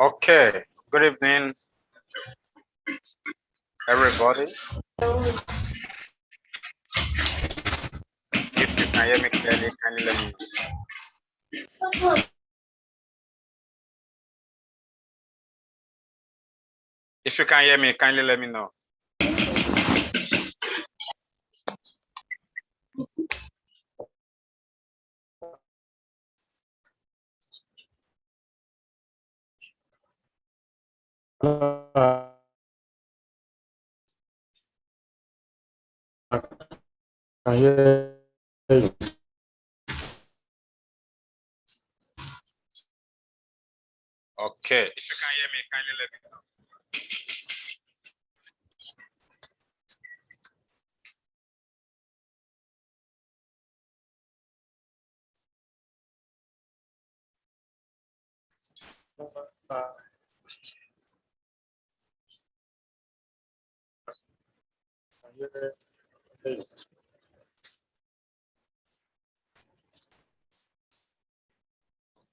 Okay, good evening, everybody. If you can hear me clearly, kindly let me know. If you can hear me, kindly let me know. Okay, if you can hear me, kindly let me know.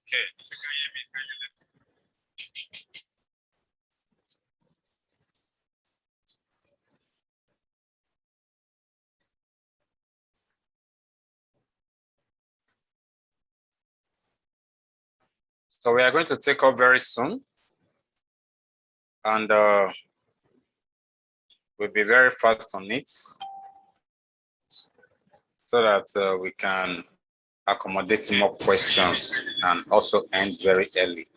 Okay, if you can hear me, kindly let me know. So we are going to take off very soon, and we'll be very fast on it so that we can accommodate more questions and also end very early.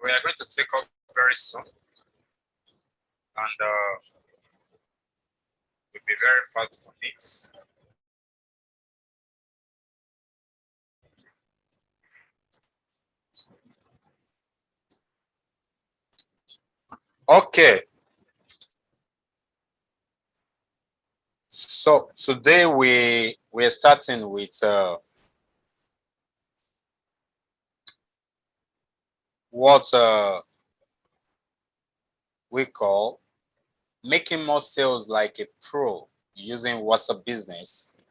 We are going to take off very soon, and we'll be very fast on it. Okay. So today we're starting with what we call making more sales like a pro using WhatsApp Business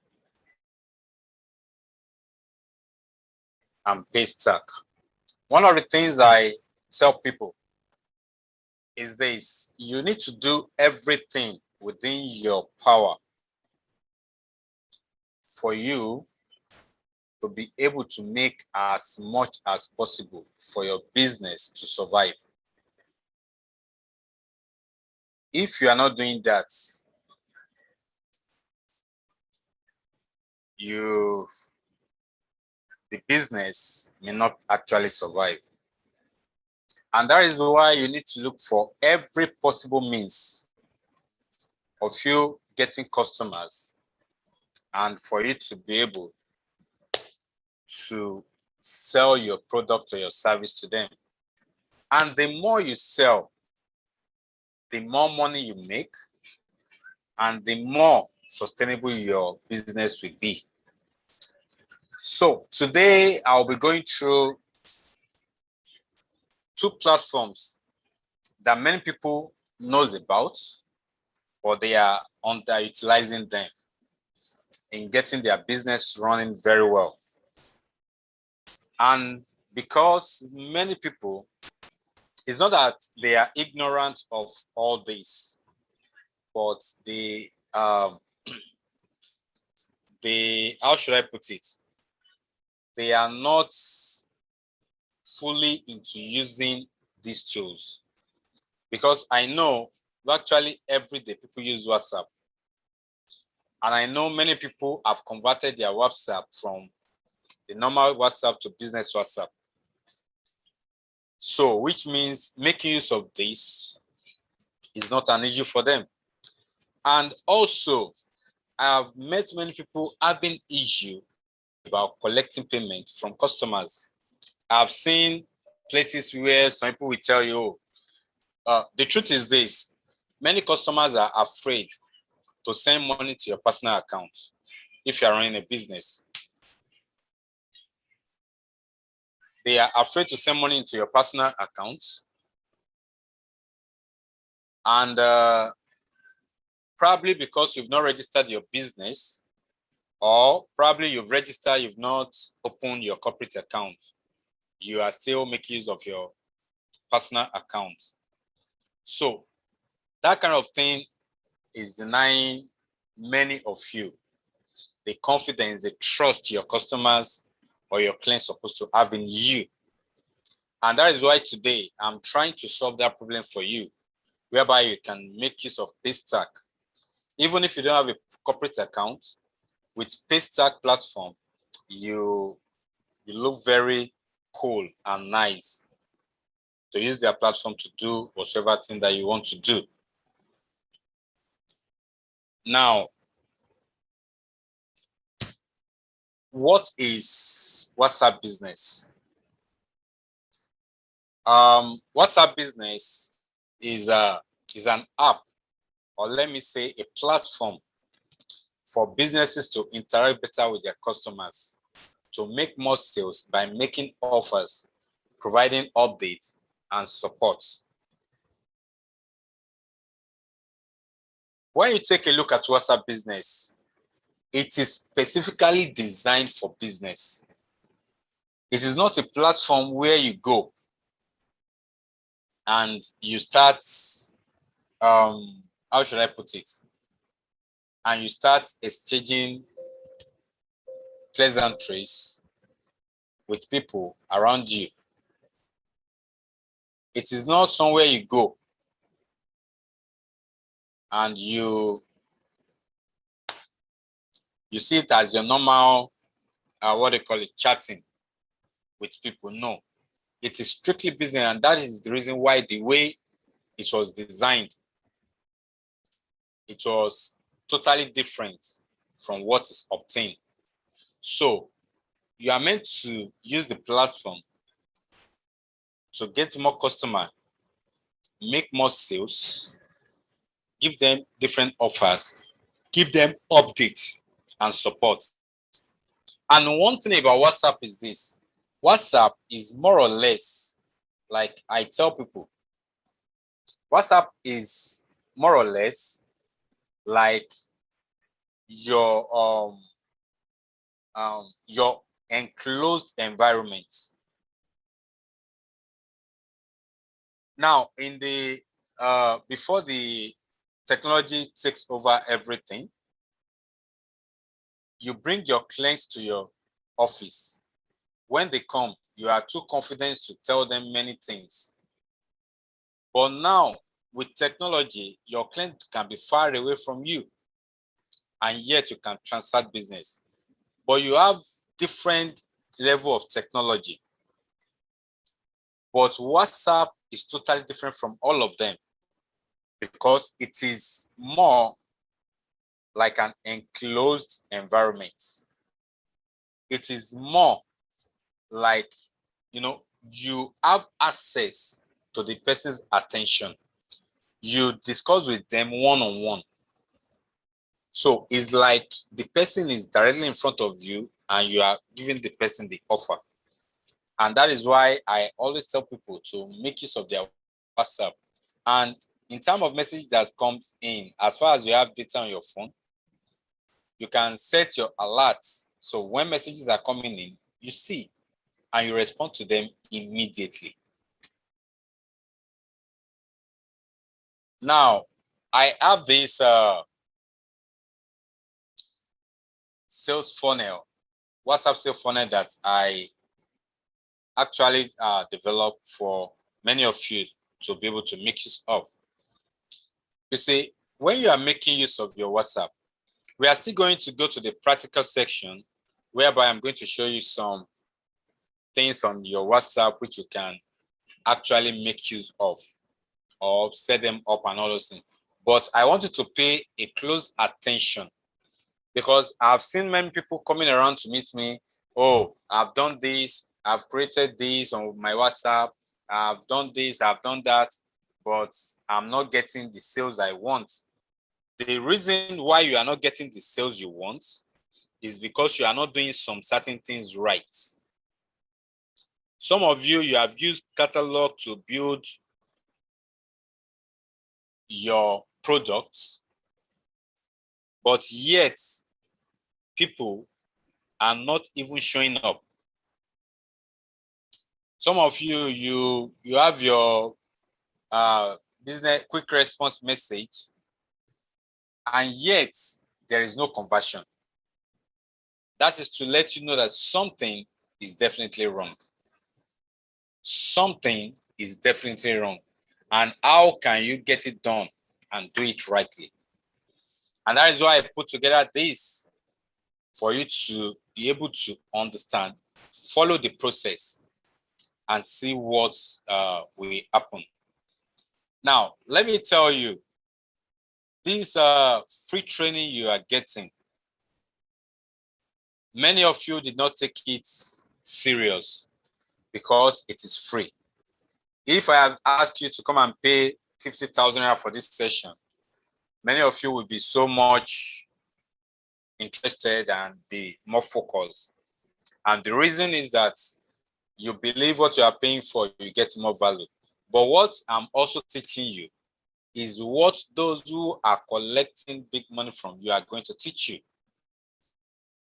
and Paystack. One of the things I tell people is this: you need to do everything within your power for you to be able to make as much as possible for your business to survive. If you are not doing that, the business may not actually survive. And that is why you need to look for every possible means of you getting customers and for you to be able to sell your product or your service to them. And the more you sell, the more money you make, and the more sustainable your business will be. So today I'll be going through two platforms that many people knows about, but they are underutilizing them in getting their business running very well. And because many people, it's not that they are ignorant of all this, but how should I put it? They are not fully into using these tools. Because I know virtually every day people use WhatsApp. And I know many people have converted their WhatsApp from the normal WhatsApp to business WhatsApp. So, which means making use of this is not an issue for them. And also, I've met many people having issue about collecting payment from customers. I've seen places where some people will tell you, the truth is this, many customers are afraid to send money to your personal account if you're running a business. They are afraid to send money into your personal account. And probably because you've not registered your business, or probably you've registered, you've not opened your corporate account. You are still making use of your personal account. So that kind of thing is denying many of you the confidence, the trust your customers or your clients are supposed to have in you. And that is why today I'm trying to solve that problem for you, whereby you can make use of Paystack. Even if you don't have a corporate account, with Paystack platform, you look very cool and nice to use their platform to do whatever thing that you want to do. Now, what is WhatsApp business? WhatsApp business is an app, or let me say a platform for businesses to interact better with their customers, to make more sales by making offers, providing updates and support. When you take a look at WhatsApp business, it is specifically designed for business. It is not a platform where you go and you start, how should I put it? And you start exchanging pleasantries with people around you. It is not somewhere you go and you see it as your normal, what they call it, chatting with people. No, it is strictly business, and that is the reason why the way it was designed, it was totally different from what is obtained. So you are meant to use the platform to get more customers, make more sales, give them different offers, give them updates and support. And one thing about WhatsApp is this: WhatsApp is more or less, like I tell people, WhatsApp is more or less like your enclosed environment. Now, in the before the technology takes over everything, you bring your clients to your office. When they come, you are too confident to tell them many things. But now, with technology, your client can be far away from you, and yet you can transact business. But you have different level of technology. But WhatsApp is totally different from all of them because it is more like an enclosed environment. It is more like, you have access to the person's attention. You discuss with them one-on-one. So it's like the person is directly in front of you and you are giving the person the offer. And that is why I always tell people to make use of their WhatsApp. And in terms of message that comes in, as far as you have data on your phone, you can set your alerts. So when messages are coming in, you see and you respond to them immediately. Now, I have this sales funnel, WhatsApp sales funnel that I actually developed for many of you to be able to make use of. You see, when you are making use of your WhatsApp, we are still going to go to the practical section whereby I'm going to show you some things on your WhatsApp which you can actually make use of or set them up and all those things. But I want you to pay a close attention Because I've seen many people coming around to meet me. Oh, I've done this, I've created this on my WhatsApp, I've done this, I've done that, but I'm not getting the sales I want. The reason why you are not getting the sales you want is because you are not doing some certain things right. Some of you, you have used catalog to build your products, but yet people are not even showing up. Some of you, you have your business quick response message, and yet there is no conversion. That is to let you know that something is definitely wrong. Something is definitely wrong. And how can you get it done and do it rightly? And that is why I put together this, for you to be able to understand, follow the process, and see what will happen. Now, let me tell you, this free training you are getting, many of you did not take it serious because it is free. If I have asked you to come and pay 50,000 naira for this session, many of you will be so much interested and be more focused. And the reason is that you believe what you are paying for, you get more value. But what I'm also teaching you is what those who are collecting big money from you are going to teach you.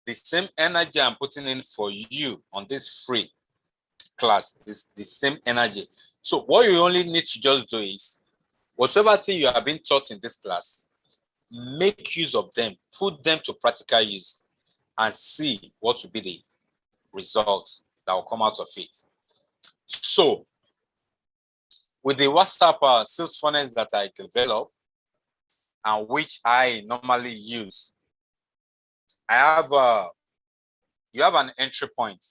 The same energy I'm putting in for you on this free class is the same energy. So what you only need to just do is, whatever thing you have been taught in this class, make use of them, put them to practical use, and see what will be the result that will come out of it. So with the WhatsApp sales funnels that I develop and which I normally use, I have you have an entry point.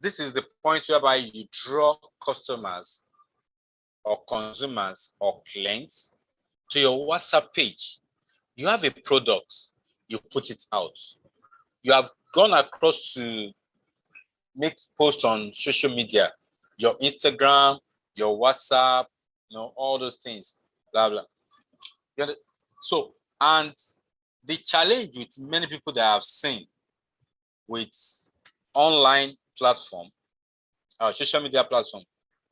This is the point whereby you draw customers or consumers or clients to your WhatsApp page. You have a product, you put it out. You have gone across to make posts on social media, your Instagram, your WhatsApp, all those things, blah, blah. So, and the challenge with many people that I've seen with online platform, social media platform,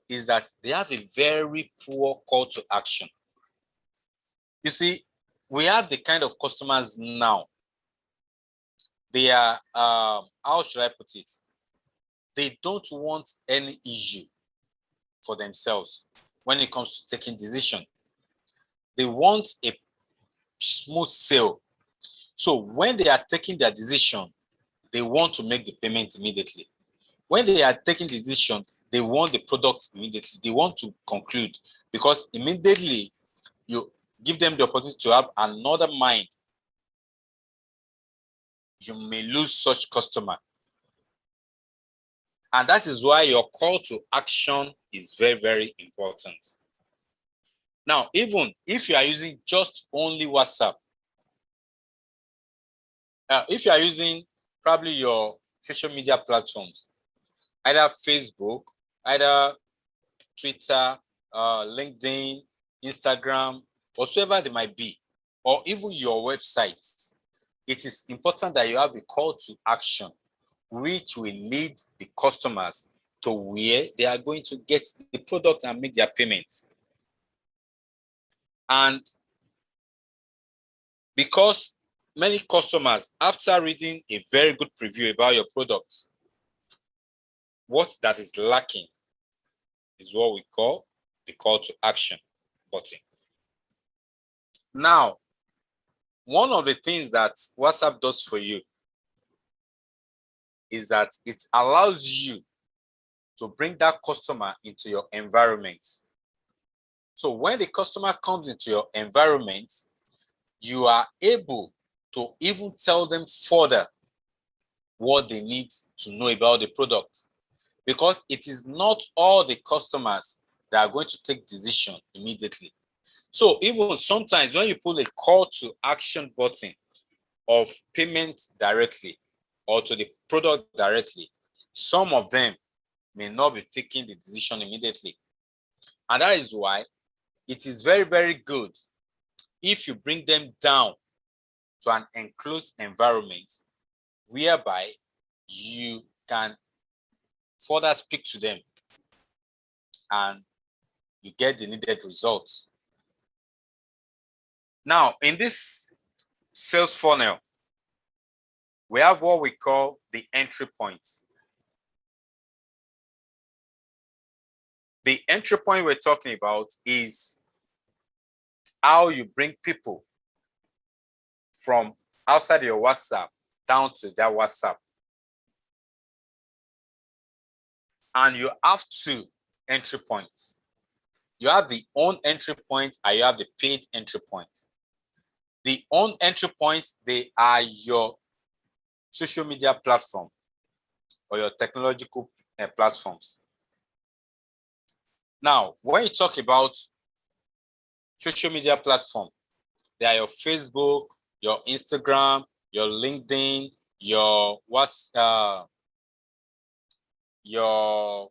is that they have a very poor call to action. You see, we have the kind of customers now. They are, how should I put it? They don't want any issue for themselves when it comes to taking decision. They want a smooth sale. So when they are taking their decision, they want to make the payment immediately. When they are taking the decision, they want the product immediately. They want to conclude, because immediately you give them the opportunity to have another mind, you may lose such customer. And that is why your call to action is very, very important. Now, even if you are using just only WhatsApp, if you are using probably your social media platforms, either Facebook, either Twitter, LinkedIn, Instagram, whatsoever they might be, or even your website, it is important that you have a call to action which will lead the customers to where they are going to get the product and make their payments. And because many customers, after reading a very good preview about your product, what that is lacking is what we call the call to action button. Now, one of the things that WhatsApp does for you is that it allows you to bring that customer into your environment. So when the customer comes into your environment, you are able to even tell them further what they need to know about the product, because it is not all the customers that are going to take decision immediately. So even sometimes when you put a call to action button, of payment directly or to the product directly, some of them may not be taking the decision immediately. And that is why it is very, very good if you bring them down to an enclosed environment whereby you can further speak to them and you get the needed results. Now, in this sales funnel, we have what we call the entry point. The entry point we're talking about is how you bring people from outside your WhatsApp down to that WhatsApp. And you have two entry points. You have the own entry point and you have the paid entry point. The own entry points, they are your social media platform or your technological platforms. Now, when you talk about social media platform, they are your Facebook, your Instagram, your LinkedIn, your your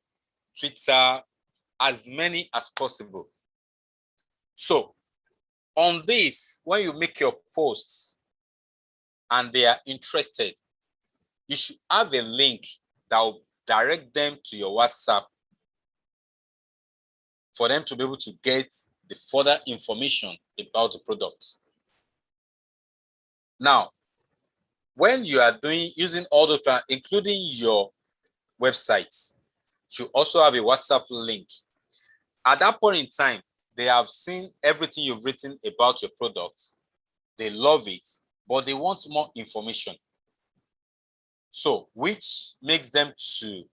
Twitter, as many as possible. So on this, when you make your posts and they are interested, you should have a link that will direct them to your WhatsApp for them to be able to get the further information about the product. Now, when you are using all those plans, including your websites, you also have a WhatsApp link. At that point in time, they have seen everything you've written about your product. They love it, but they want more information. So, which makes them to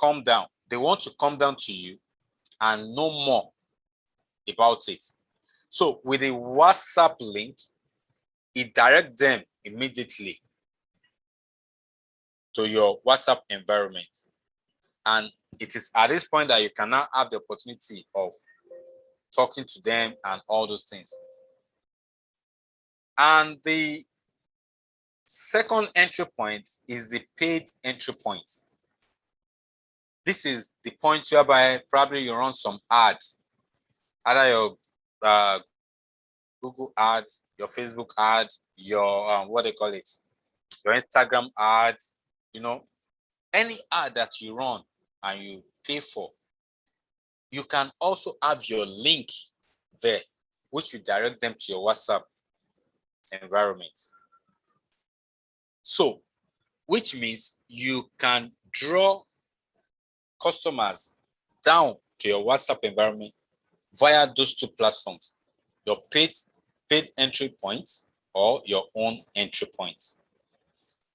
come down. They want to come down to you and know more about it. So, with a WhatsApp link, it directs them immediately to your WhatsApp environment. And it is at this point that you can now have the opportunity of talking to them and all those things. And the second entry point is the paid entry point. This is the point whereby probably you run some ads, either your Google ads, your Facebook ads, your what they call it, your Instagram ad, any ad that you run and you pay for. You can also have your link there, which will direct them to your WhatsApp environment. So, which means you can draw customers down to your WhatsApp environment via those two platforms, your paid entry points or your own entry points.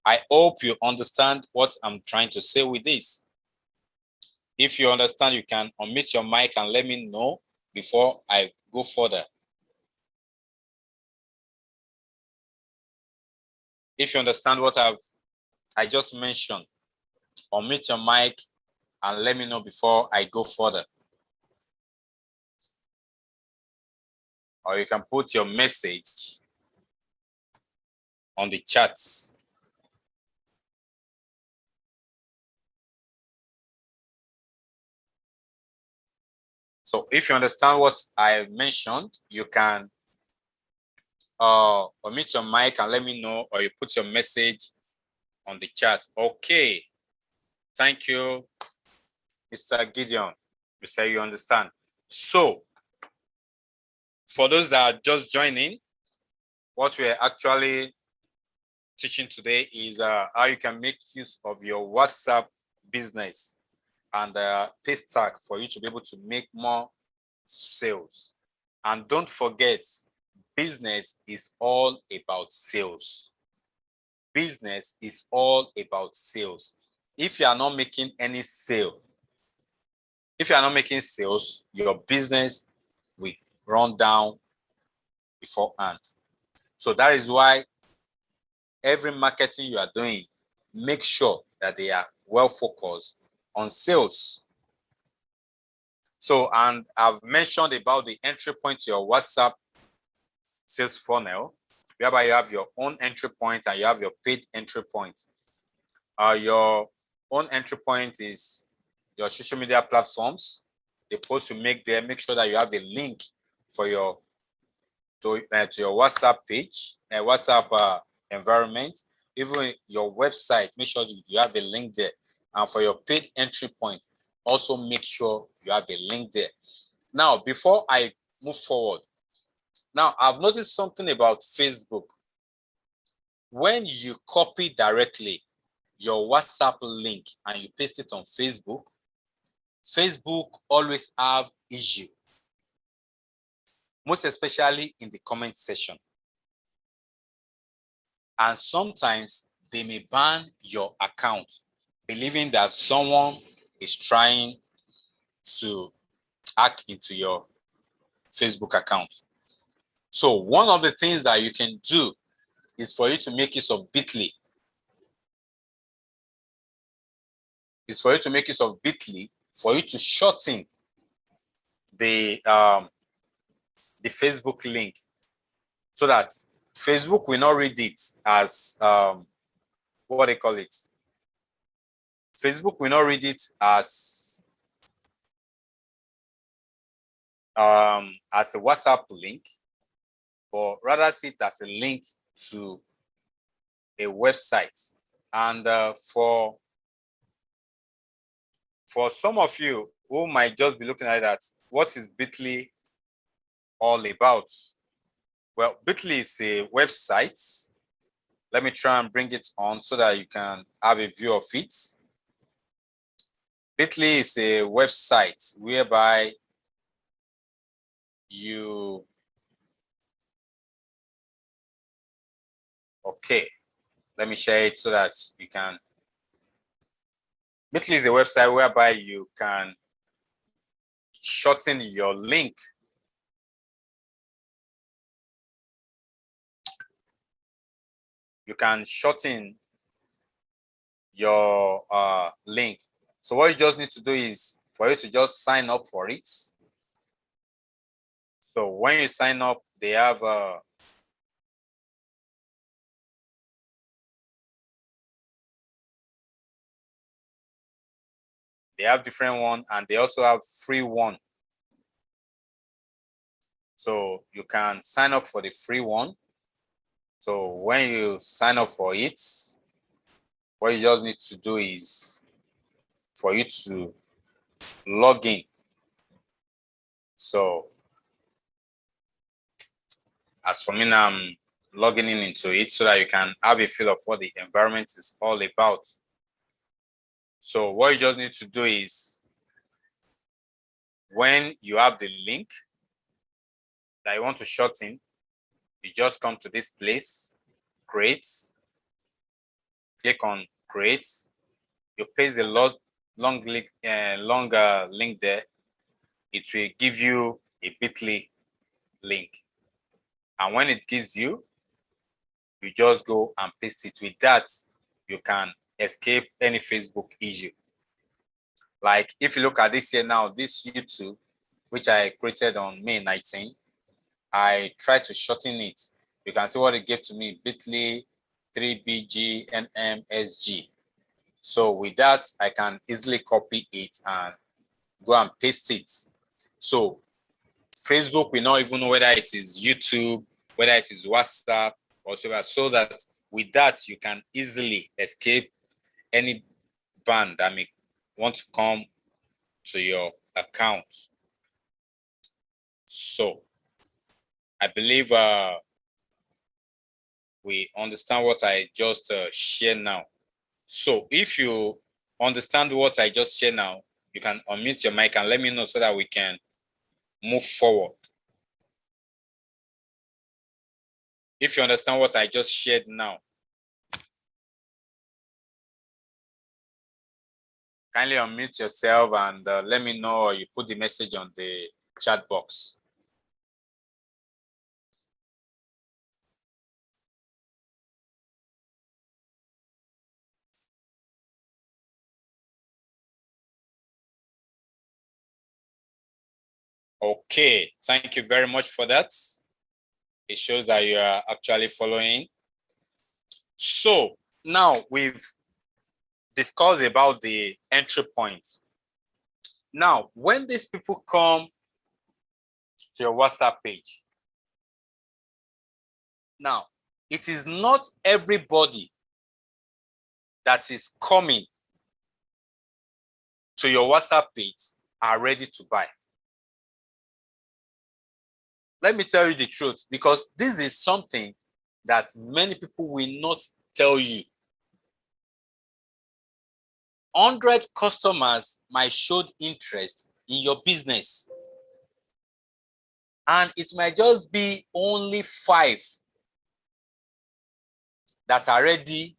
I hope you understand what I'm trying to say with this. If you understand, you can unmute your mic and let me know before I go further. If you understand what I just mentioned, unmute your mic and let me know before I go further. Or you can put your message on the chats. So if you understand what I mentioned, you can unmute your mic and let me know, or you put your message on the chat. Okay. Thank you, Mr. Gideon. Mr. You understand. So for those that are just joining, what we're actually teaching today is how you can make use of your WhatsApp business and Paystack for you to be able to make more sales. And don't forget, business is all about sales. Business is all about sales. If you are not making any sale, if you are not making sales, your business will run down beforehand. So that is why every marketing you are doing, make sure that they are well focused on sales. So, and I've mentioned about the entry point to your WhatsApp sales funnel. whereby you have your own entry point and you have your paid entry point. Your own entry point is your social media platforms, the posts you make there. Make sure that you have a link for your to your WhatsApp page and WhatsApp environment. Even your website, make sure you have a link there. And for your paid entry point, also make sure you have a link there. Now, before I move forward, now I've noticed something about Facebook. When you copy directly your WhatsApp link and you paste it on Facebook, Facebook always have issue, most especially in the comment section. And sometimes they may ban your account, believing that someone is trying to hack into your Facebook account. So one of the things that you can do is for you to make use of Bitly. For you to shorten the Facebook link, so that Facebook will not read it as what they call it. Facebook will not read it as a WhatsApp link, but rather see it as a link to a website. And for some of you who might just be looking at that, what is Bitly all about? Well, Bitly is a website. Let me try and bring it on so that you can have a view of it. Bitly is a website whereby you, okay, let me share it so that you can. Bitly is a website whereby you can shorten your link. You can shorten your link. So what you just need to do is for you to just sign up for it. So when you sign up, they have different one, and they also have free one. So you can sign up for the free one. So when you sign up for it, what you just need to do is for you to log in. So as for me now, I'm logging in into it so that you can have a feel of what the environment is all about. So what you just need to do is when you have the link that you want to shorten, you just come to this place, create, click on create, you paste the long link, longer link there. It will give you a Bitly link. And when it gives you, you just go and paste it. With that, you can escape any Facebook issue. Like if you look at this here now, this YouTube, which I created on May 19, I tried to shorten it. You can see what it gave to me, Bitly 3BGNMSG. So with that, I can easily copy it and go and paste it. So Facebook will not even know whether it is YouTube, whether it is WhatsApp, or so that with that, you can easily escape any ban that may want to come to your account. So I believe we understand what I just shared now. So if you understand what I just shared now, you can unmute your mic and let me know so that we can move forward. If you understand what I just shared now, kindly unmute yourself and let me know, or you put the message on the chat box. Okay, thank you very much for that. It shows that you are actually following. So now we've discussed about the entry point. Now, when these people come to your WhatsApp page, now it is not everybody that is coming to your WhatsApp page are ready to buy. Let me tell you the truth, because this is something that many people will not tell you. 100 customers might show interest in your business, and it might just be only 5 that are ready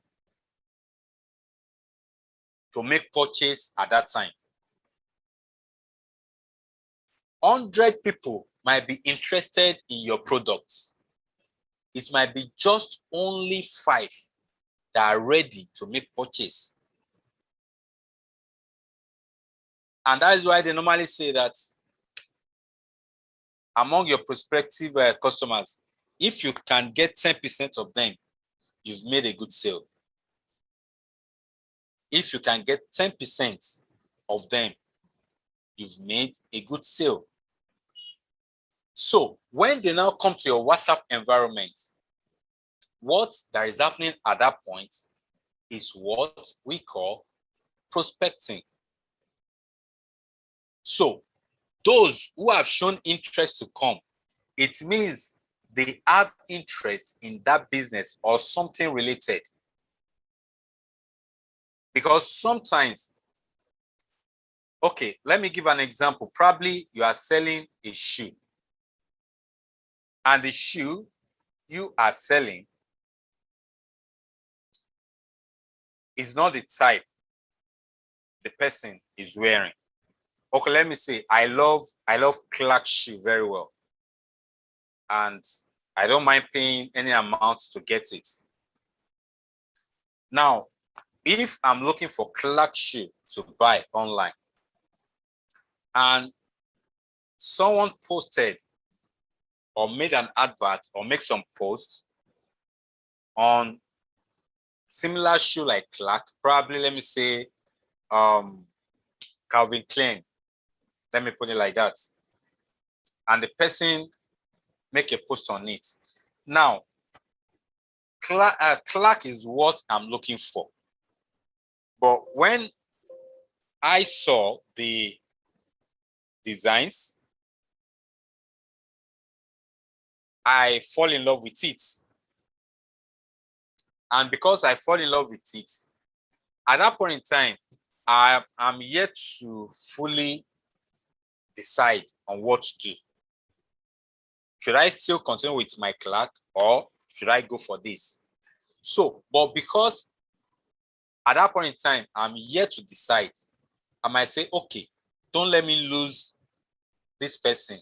to make purchase at that time. 100 people might be interested in your products. It might be just only 5 that are ready to make purchase. And that is why they normally say that among your prospective customers, if you can get 10% of them, you've made a good sale. If you can get 10% of them, you've made a good sale. So when they now come to your WhatsApp environment, what that is happening at that point is what we call prospecting. So those who have shown interest to come, it means they have interest in that business or something related. Because sometimes, okay, let me give an example. Probably you are selling a shoe, and the shoe you are selling is not the type the person is wearing. Okay, let me say I love Clark shoe very well, and I don't mind paying any amount to get it. Now, if I'm looking for Clark shoe to buy online, and someone posted or made an advert or make some posts on similar shoe like Clark, probably let me say Calvin Klein, let me put it like that, and the person make a post on it. Now, Clark is what I'm looking for. But when I saw the designs, I fall in love with it. And because I fall in love with it, at that point in time, I'm yet to fully decide on what to do. Should I still continue with my Clark, or should I go for this? So, but because at that point in time, I'm yet to decide, I might say, okay, don't let me lose this person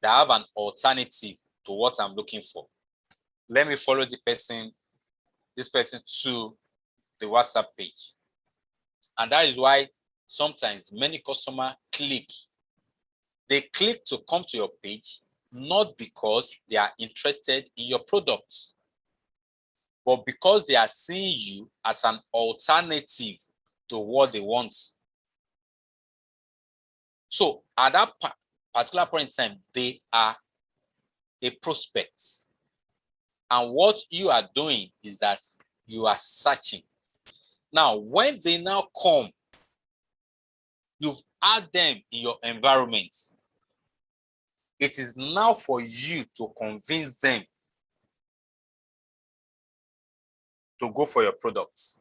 that have an alternative to what I'm looking for. Let me follow this person to the WhatsApp page. And that is why sometimes many customers click. They click to come to your page, not because they are interested in your products, but because they are seeing you as an alternative to what they want. So at that particular point in time, they are a prospect. And what you are doing is that you are searching. Now, when they now come, you've had them in your environment. It is now for you to convince them to go for your products.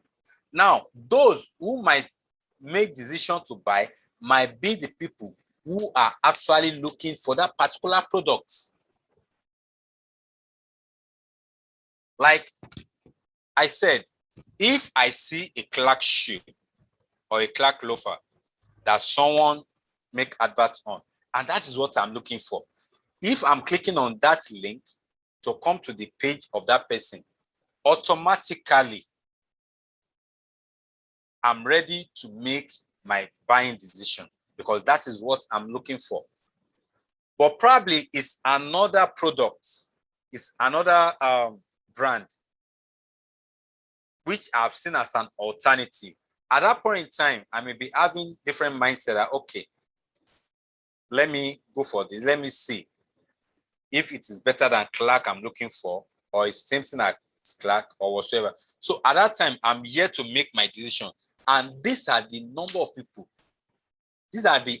Now, those who might make decision to buy might be the people who are actually looking for that particular product. Like I said, if I see a Clark shoe or a Clark loafer that someone make advert on, and that is what I'm looking for, if I'm clicking on that link to come to the page of that person, automatically I'm ready to make my buying decision, because that is what I'm looking for. But probably it's another product, is another brand which I've seen as an alternative. At that point in time, I may be having different mindset that, okay, let me go for this. Let me see if it is better than Clark I'm looking for, or it's same thing as Clark or whatsoever. So at that time, I'm here to make my decision. And these are the number of people. These are the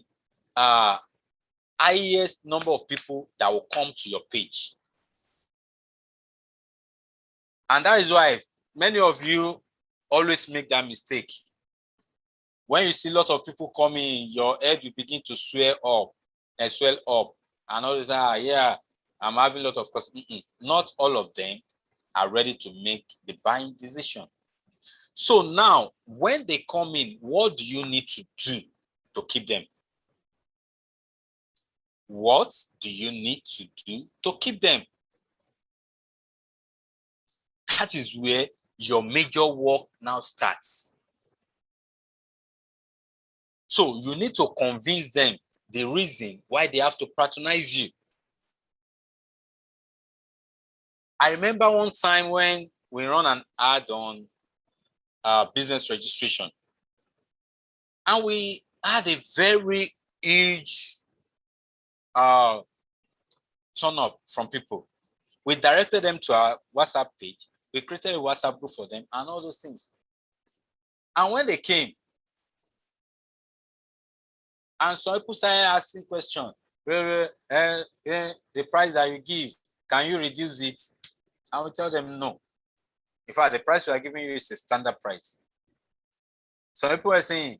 highest number of people that will come to your page. And that is why many of you always make that mistake. When you see a lot of people coming, your head will begin to swell up and swell up. And all this, yeah, I'm having a lot of customers. Not all of them are ready to make the buying decision. So now, when they come in, what do you need to do to keep them? What do you need to do to keep them? That is where your major work now starts. So you need to convince them the reason why they have to patronize you. I remember one time when we run an ad on business registration, and we had a very huge turn up from people. We directed them to our WhatsApp page. We created a WhatsApp group for them and all those things. And when they came, and some people started asking questions, the price that you give, can you reduce it? And we tell them no. In fact, the price we are giving you is a standard price. Some people were saying,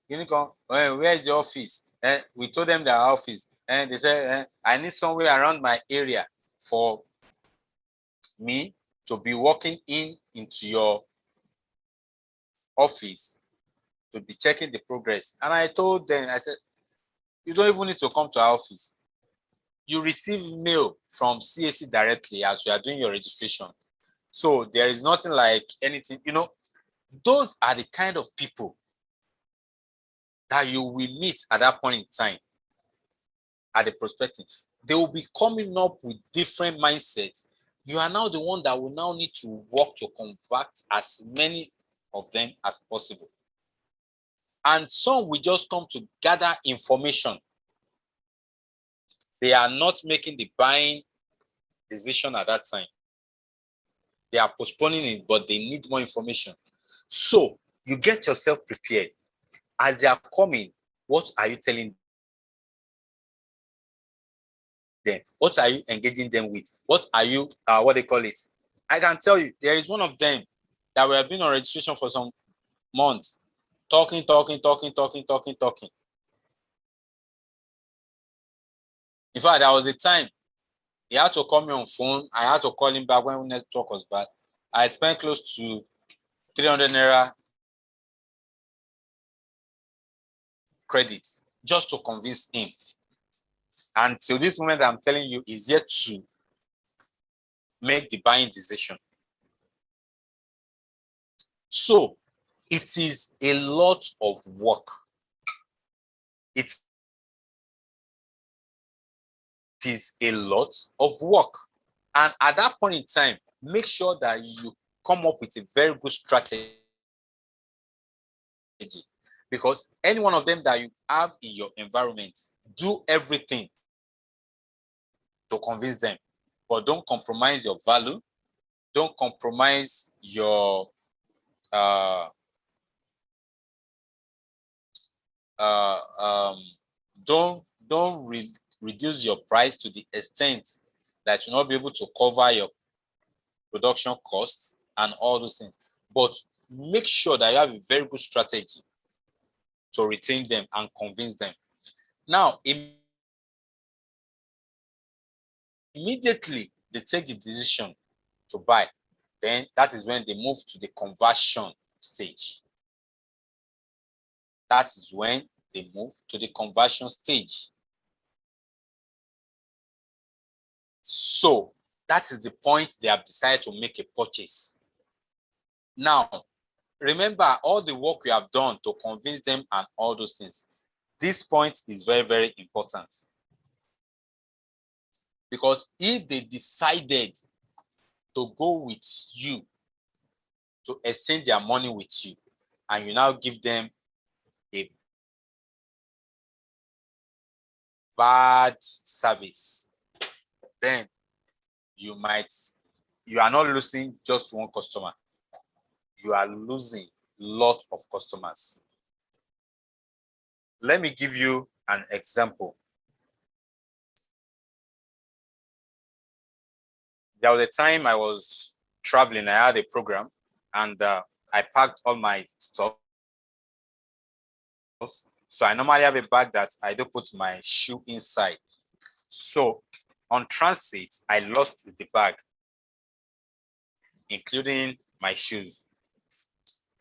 Unicorn, where is your office? We told them their office. And they said, I need somewhere around my area for me to be walking into your office to be checking the progress. And I told them, I said, you don't even need to come to our office. You receive mail from CAC directly as we are doing your registration. So there is nothing like anything, those are the kind of people that you will meet at that point in time at the prospecting. They will be coming up with different mindsets. You are now the one that will now need to work to convert as many of them as possible. And some will just come to gather information. They are not making the buying decision at that time. They are postponing it, but they need more information. So you get yourself prepared. As they are coming, what are you telling them? What are you engaging them with? What are you, what they call it? I can tell you, there is one of them that we have been on registration for some months, talking. In fact, there was a time he had to call me on phone. I had to call him back when network was bad. I spent close to 300 naira credit just to convince him. And till this moment, I'm telling you, is yet to make the buying decision. So it is a lot of work. It is a lot of work. And at that point in time, make sure that you come up with a very good strategy. Because any one of them that you have in your environment, do everything to convince them. But don't compromise your value. Don't compromise your don't reduce your price to the extent that you'll not be able to cover your production costs and all those things. But make sure that you have a very good strategy to retain them and convince them. Now, immediately they take the decision to buy, then that is when they move to the conversion stage. That is when they move to the conversion stage. So that is the point they have decided to make a purchase. Now, remember all the work we have done to convince them and all those things. This point is very, very important. Because if they decided to go with you to exchange their money with you, and you now give them a bad service, then you are not losing just one customer. You are losing lot of customers. Let me give you an example. There was a time I was traveling, I had a program, and I packed all my stuff. So I normally have a bag that I do put my shoe inside. So on transit, I lost the bag, including my shoes.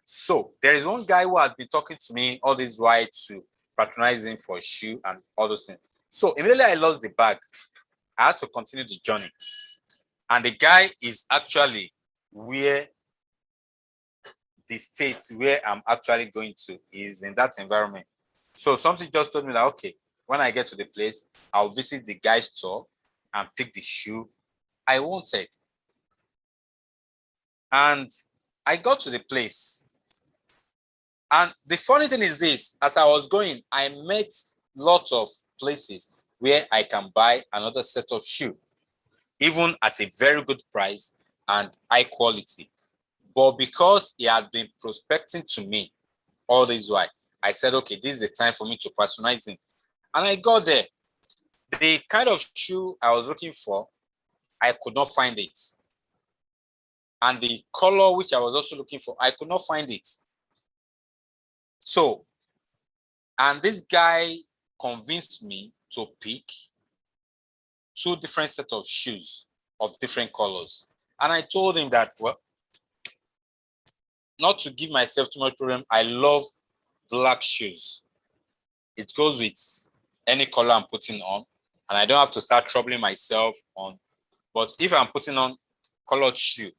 So there is one guy who had been talking to me all this while to patronize him for shoe and all those things. So immediately I lost the bag. I had to continue the journey. And the guy is actually where the state where I'm actually going to is in that environment. So something just told me that, okay, when I get to the place, I'll visit the guy's store and pick the shoe I wanted. And I got to the place. And the funny thing is this, as I was going, I met lots of places where I can buy another set of shoe, even at a very good price and high quality. But because he had been prospecting to me all this while, I said, okay, this is the time for me to patronize him. And I got there. The kind of shoe I was looking for, I could not find it. And the color which I was also looking for, I could not find it. So, and this guy convinced me to pick 2 different sets of shoes of different colors. And I told him that, well, not to give myself too much problem, I love black shoes. It goes with any color I'm putting on, and I don't have to start troubling myself on. But if I'm putting on colored shoe,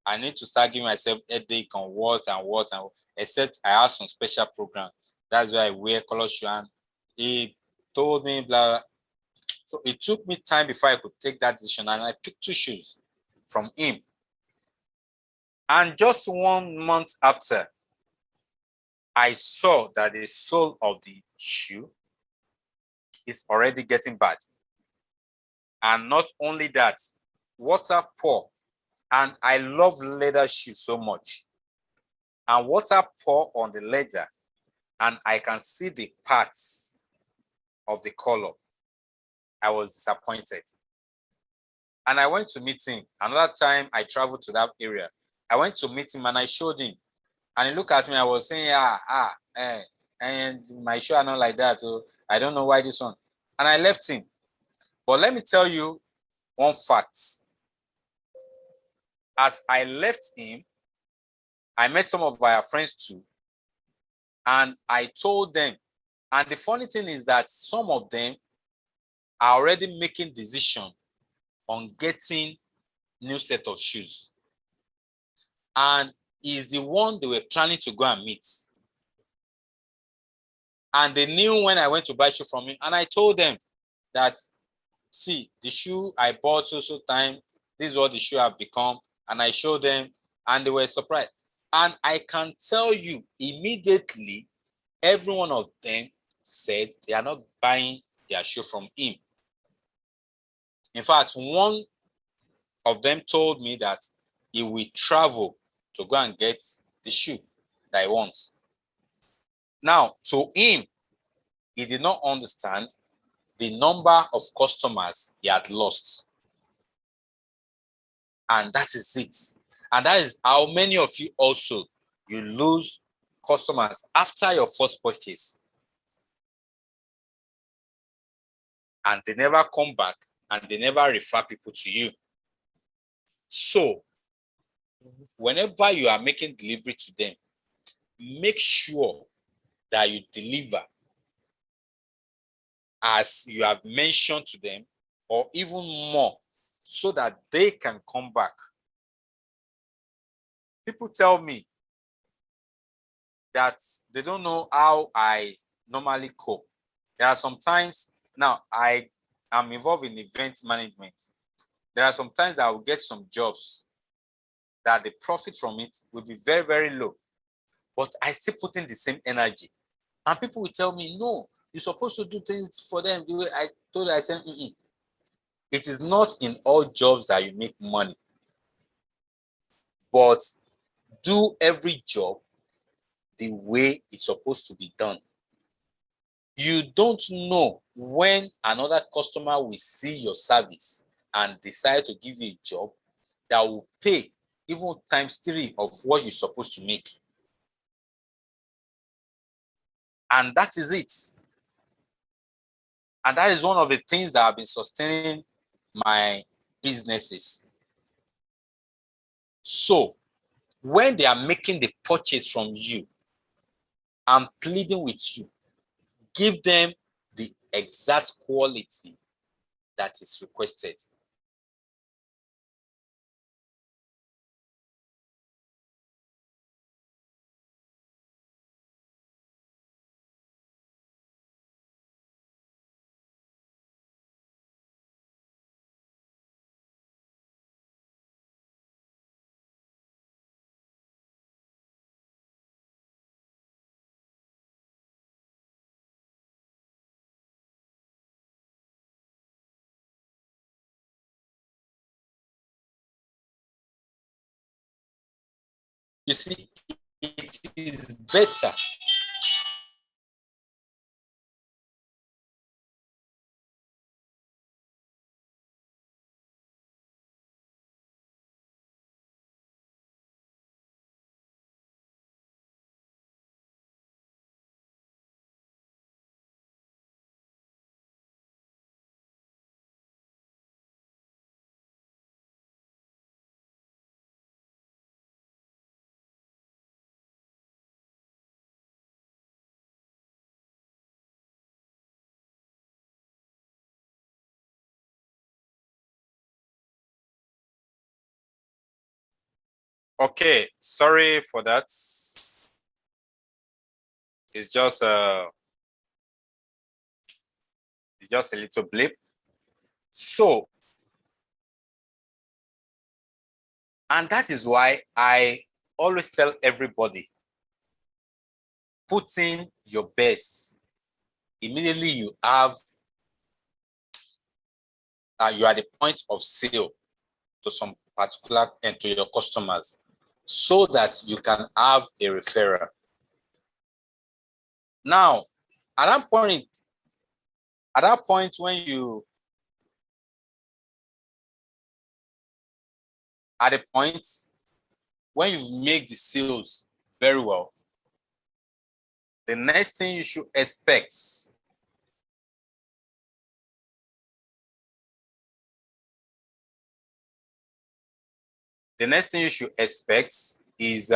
I need to start giving myself headache on what and what, and except I have some special program. That's why I wear colored shoe. And he told me blah, blah. So it took me time before I could take that decision, and I picked 2 shoes from him. And just 1 month after, I saw that the sole of the shoe is already getting bad. And not only that, water pour. And I love leather shoes so much. And water pour on the leather, and I can see the parts of the color. I was disappointed. And I went to meet him. Another time I traveled to that area. I went to meet him and I showed him. And he looked at me. I was saying, and my shoe are not like that. So I don't know why this one. And I left him. But let me tell you one fact. As I left him, I met some of our friends too. And I told them. And the funny thing is that some of them are already making decision on getting new set of shoes. And is the one they were planning to go and meet. And they knew when I went to buy shoe from him. And I told them that, see, the shoe I bought so time, this is what the shoe have become. And I showed them, and they were surprised. And I can tell you immediately, every one of them said they are not buying their shoe from him. In fact, one of them told me that he will travel to go and get the shoe that he wants. Now, to him, he did not understand the number of customers he had lost. And that is it. And that is how many of you also, you lose customers after your first purchase. And they never come back, and they never refer people to you. So, whenever you are making delivery to them, make sure that you deliver as you have mentioned to them, or even more, so that they can come back. People tell me that they don't know how I normally cope. There are some times now I I'm involved in event management. There are some times that I will get some jobs that the profit from it will be very, very low, but I still put in the same energy. And people will tell me, no, you're supposed to do things for them the way I told you. I said, it is not in all jobs that you make money, but do every job the way it's supposed to be done. You don't know when another customer will see your service and decide to give you a job that will pay even times 3 of what you're supposed to make. And that is it. And that is one of the things that have been sustaining my businesses. So when they are making the purchase from you, I'm pleading with you, give them the exact quality that is requested. You see, it is better Okay, sorry for that. It's just a little blip. So, and that is why I always tell everybody, put in your best. Immediately you are at the point of sale to some particular and to your customers, so that you can have a referral. Now, at that point when you at the point when you've made the sales very well, the next thing you should expect is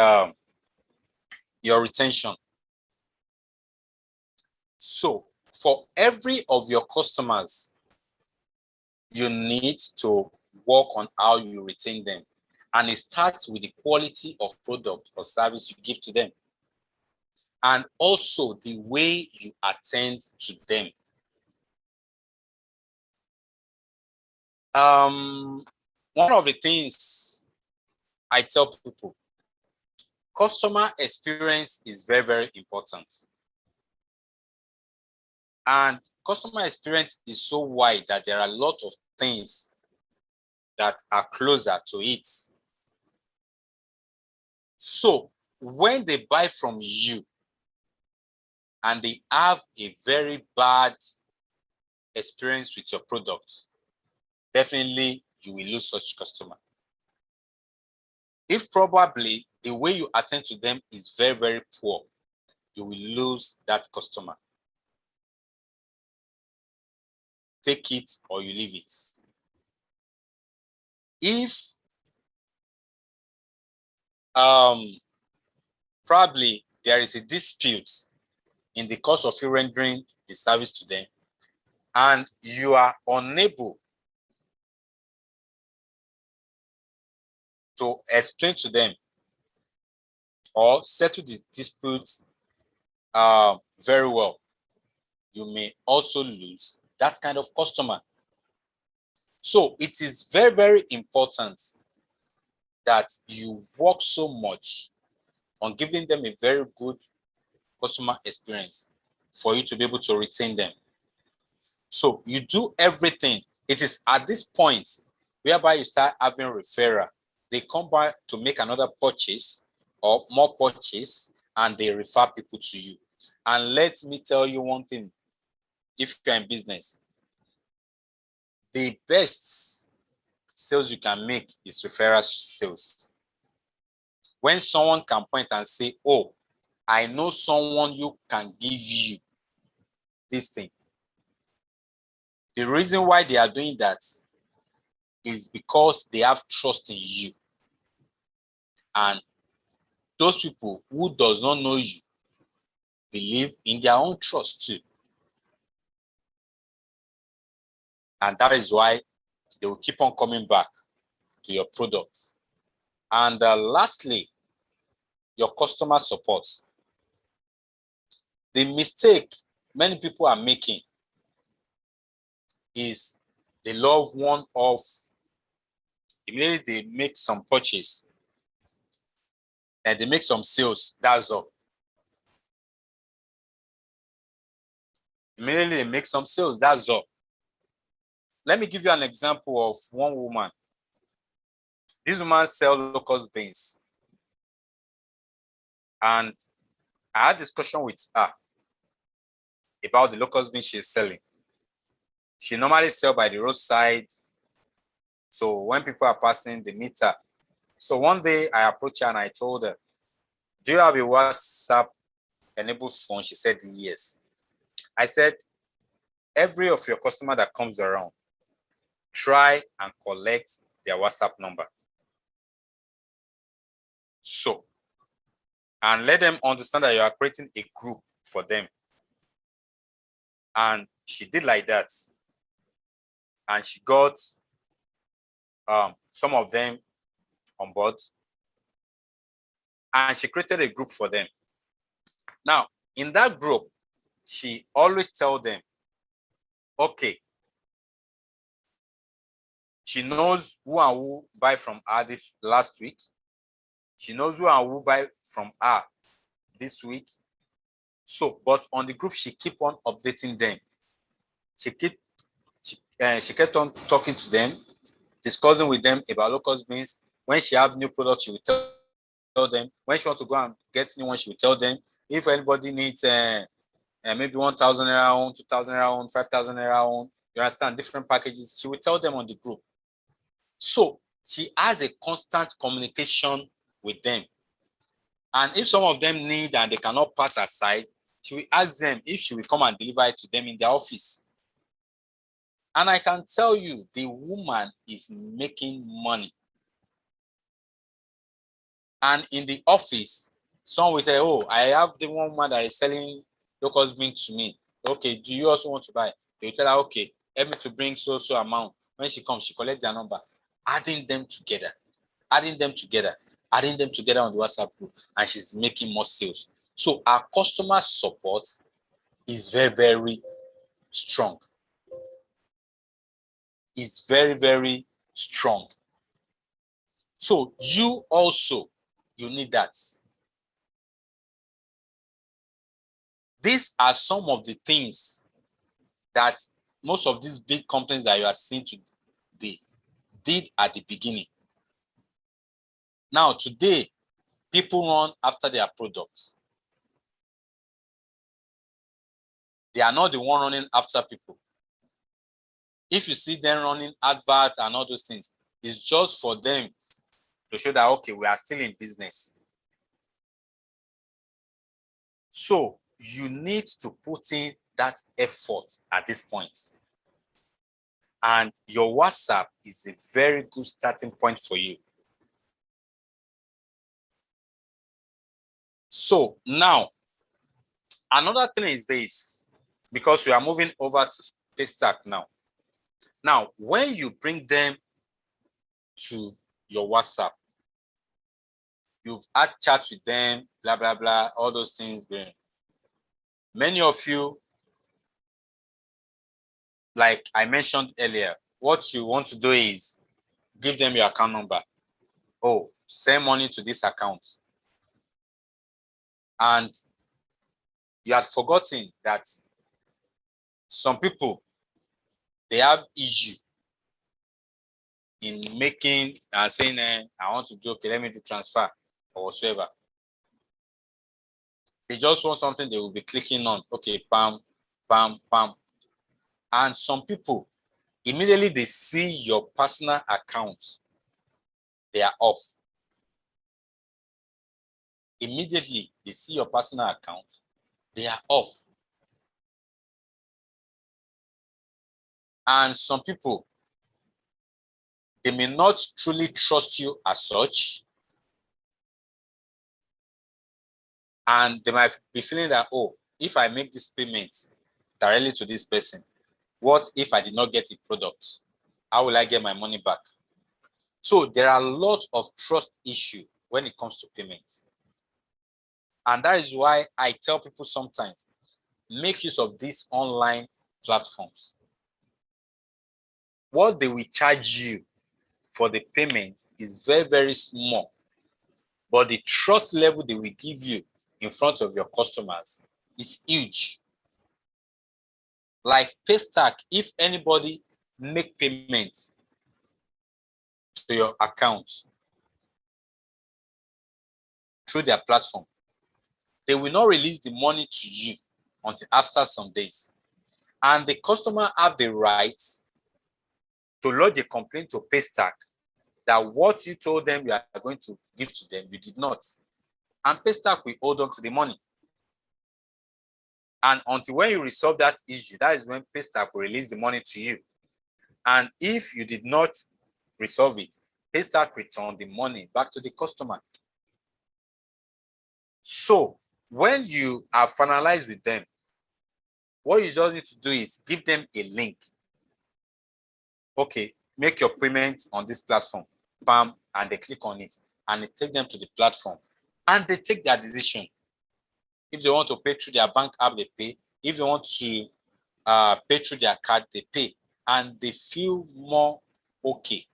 your retention. So for every of your customers, you need to work on how you retain them. And it starts with the quality of product or service you give to them, and also the way you attend to them. One of the things I tell people, customer experience is very, very important. And customer experience is so wide that there are a lot of things that are closer to it. So when they buy from you and they have a very bad experience with your product, definitely you will lose such customer. If probably the way you attend to them is very, very poor, you will lose that customer. Take it or you leave it. If probably there is a dispute in the course of you rendering the service to them, and you are unable to explain to them or settle the dispute very well, you may also lose that kind of customer. So it is very, very important that you work so much on giving them a very good customer experience for you to be able to retain them. So you do everything. It is at this point whereby you start having referral. They come back to make another purchase or more purchase, and they refer people to you. And let me tell you one thing, if you're in business, the best sales you can make is referral sales. When someone can point and say, oh, I know someone you can give you this thing. The reason why they are doing that is because they have trust in you. And those people who does not know you believe in their own trust too. And that is why they will keep on coming back to your product. And lastly, your customer support. The mistake many people are making is they love one of immediately they make some purchase and they make some sales. That's all. Immediately they make some sales. That's all. Let me give you an example of one woman. This woman sells locust beans. And I had a discussion with her about the locust beans she's selling. She normally sells by the roadside. So when people are passing, they meet her. So one day I approached her and I told her, do you have a WhatsApp enabled phone? She said, yes. I said, every of your customer that comes around, try and collect their WhatsApp number. So, and let them understand that you are creating a group for them. And she did like that. And she got some of them on board. And she created a group for them. Now, in that group, she always tells them, okay, she knows who and who buy from her this last week. She knows who and who buy from her this week. So, but on the group, she keep on updating them. She kept on talking to them, discussing with them about locust beans. When she have new products, she will tell them. When she want to go and get new one, she will tell them. If anybody needs maybe 1,000 naira on, 2,000 naira on, 5,000 naira on, you understand, different packages, she will tell them on the group. So she has a constant communication with them. And if some of them need and they cannot pass aside, she will ask them if she will come and deliver it to them in their office. And I can tell you, the woman is making money. And in the office, someone will say, oh, I have the one woman that is selling locust beans to me. Okay, do you also want to buy? They will tell her, okay, help me to bring so amount. When she comes, she collects their number, adding them together on the WhatsApp group, and she's making more sales. So our customer support is very, very strong. Is very, very strong. So you need that. These are some of the things that most of these big companies that you are seeing today did at the beginning. Now, today, people run after their products. They are not the one running after people. If you see them running adverts and all those things, it's just for them to show that, okay, we are still in business. So you need to put in that effort at this point. And your WhatsApp is a very good starting point for you. So now, another thing is this, because we are moving over to Paystack now. Now, when you bring them to your WhatsApp, you've had chats with them, blah, blah, blah, all those things. Many of you, like I mentioned earlier, what you want to do is give them your account number. Oh, send money to this account. And you had forgotten that some people, they have issue in making and saying, I want to do, okay, let me do transfer or whatsoever. They just want something they will be clicking on. Okay, pam, pam, pam. And some people, immediately they see your personal account, they are off. Immediately they see your personal account, they are off. And some people, they may not truly trust you as such. And they might be feeling that, oh, if I make this payment directly to this person, what if I did not get the product? How will I get my money back? So there are a lot of trust issues when it comes to payments. And that is why I tell people sometimes, make use of these online platforms. What they will charge you for the payment is very, very small. But the trust level they will give you in front of your customers is huge. Like Paystack, if anybody make payments to your account through their platform, they will not release the money to you until after some days. And the customer have the right to lodge a complaint to Paystack that what you told them you are going to give to them, you did not. And Paystack will hold on to the money. And until when you resolve that issue, that is when Paystack will release the money to you. And if you did not resolve it, Paystack return the money back to the customer. So when you are finalized with them, what you just need to do is give them a link. Okay, make your payment on this platform. Bam, and they click on it, and it takes them to the platform, and they take their decision. If they want to pay through their bank app, they pay. If they want to pay through their card, they pay, and they feel more okay.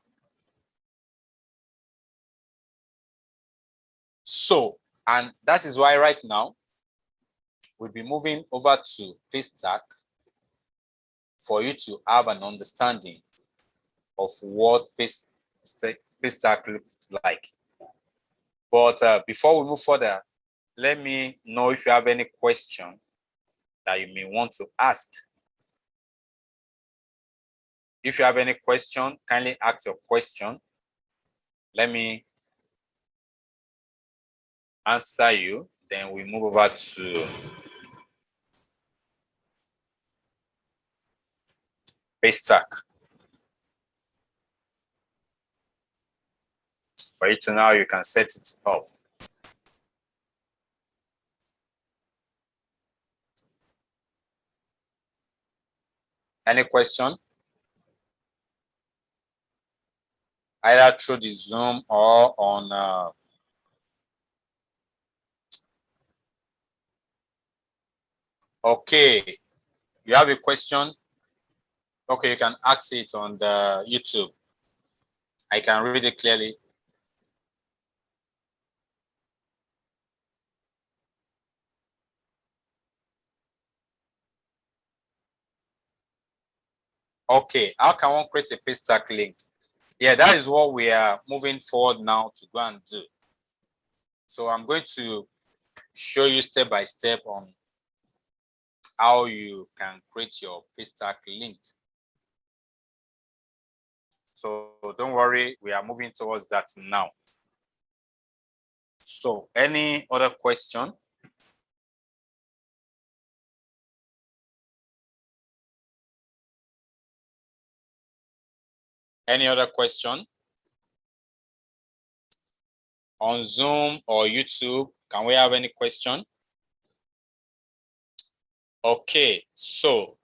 So, and that is why right now we'll be moving over to Paystack for you to have an understanding of what Paystack looks like. But before we move further, let me know if you have any question that you may want to ask. If you have any question, kindly ask your question. Let me answer you. Then we move over to Paystack. For you to now, you can set it up. Any question? Either through the Zoom or on okay, you have a question? Okay, you can ask it on the YouTube. I can read it clearly. Okay, how can one create a Paystack link? Yeah, that is what we are moving forward now to go and do. So I'm going to show you step by step on how you can create your Paystack link. So don't worry, we are moving towards that now. So any other question? Any other question? On Zoom or YouTube, can we have any question? Okay, so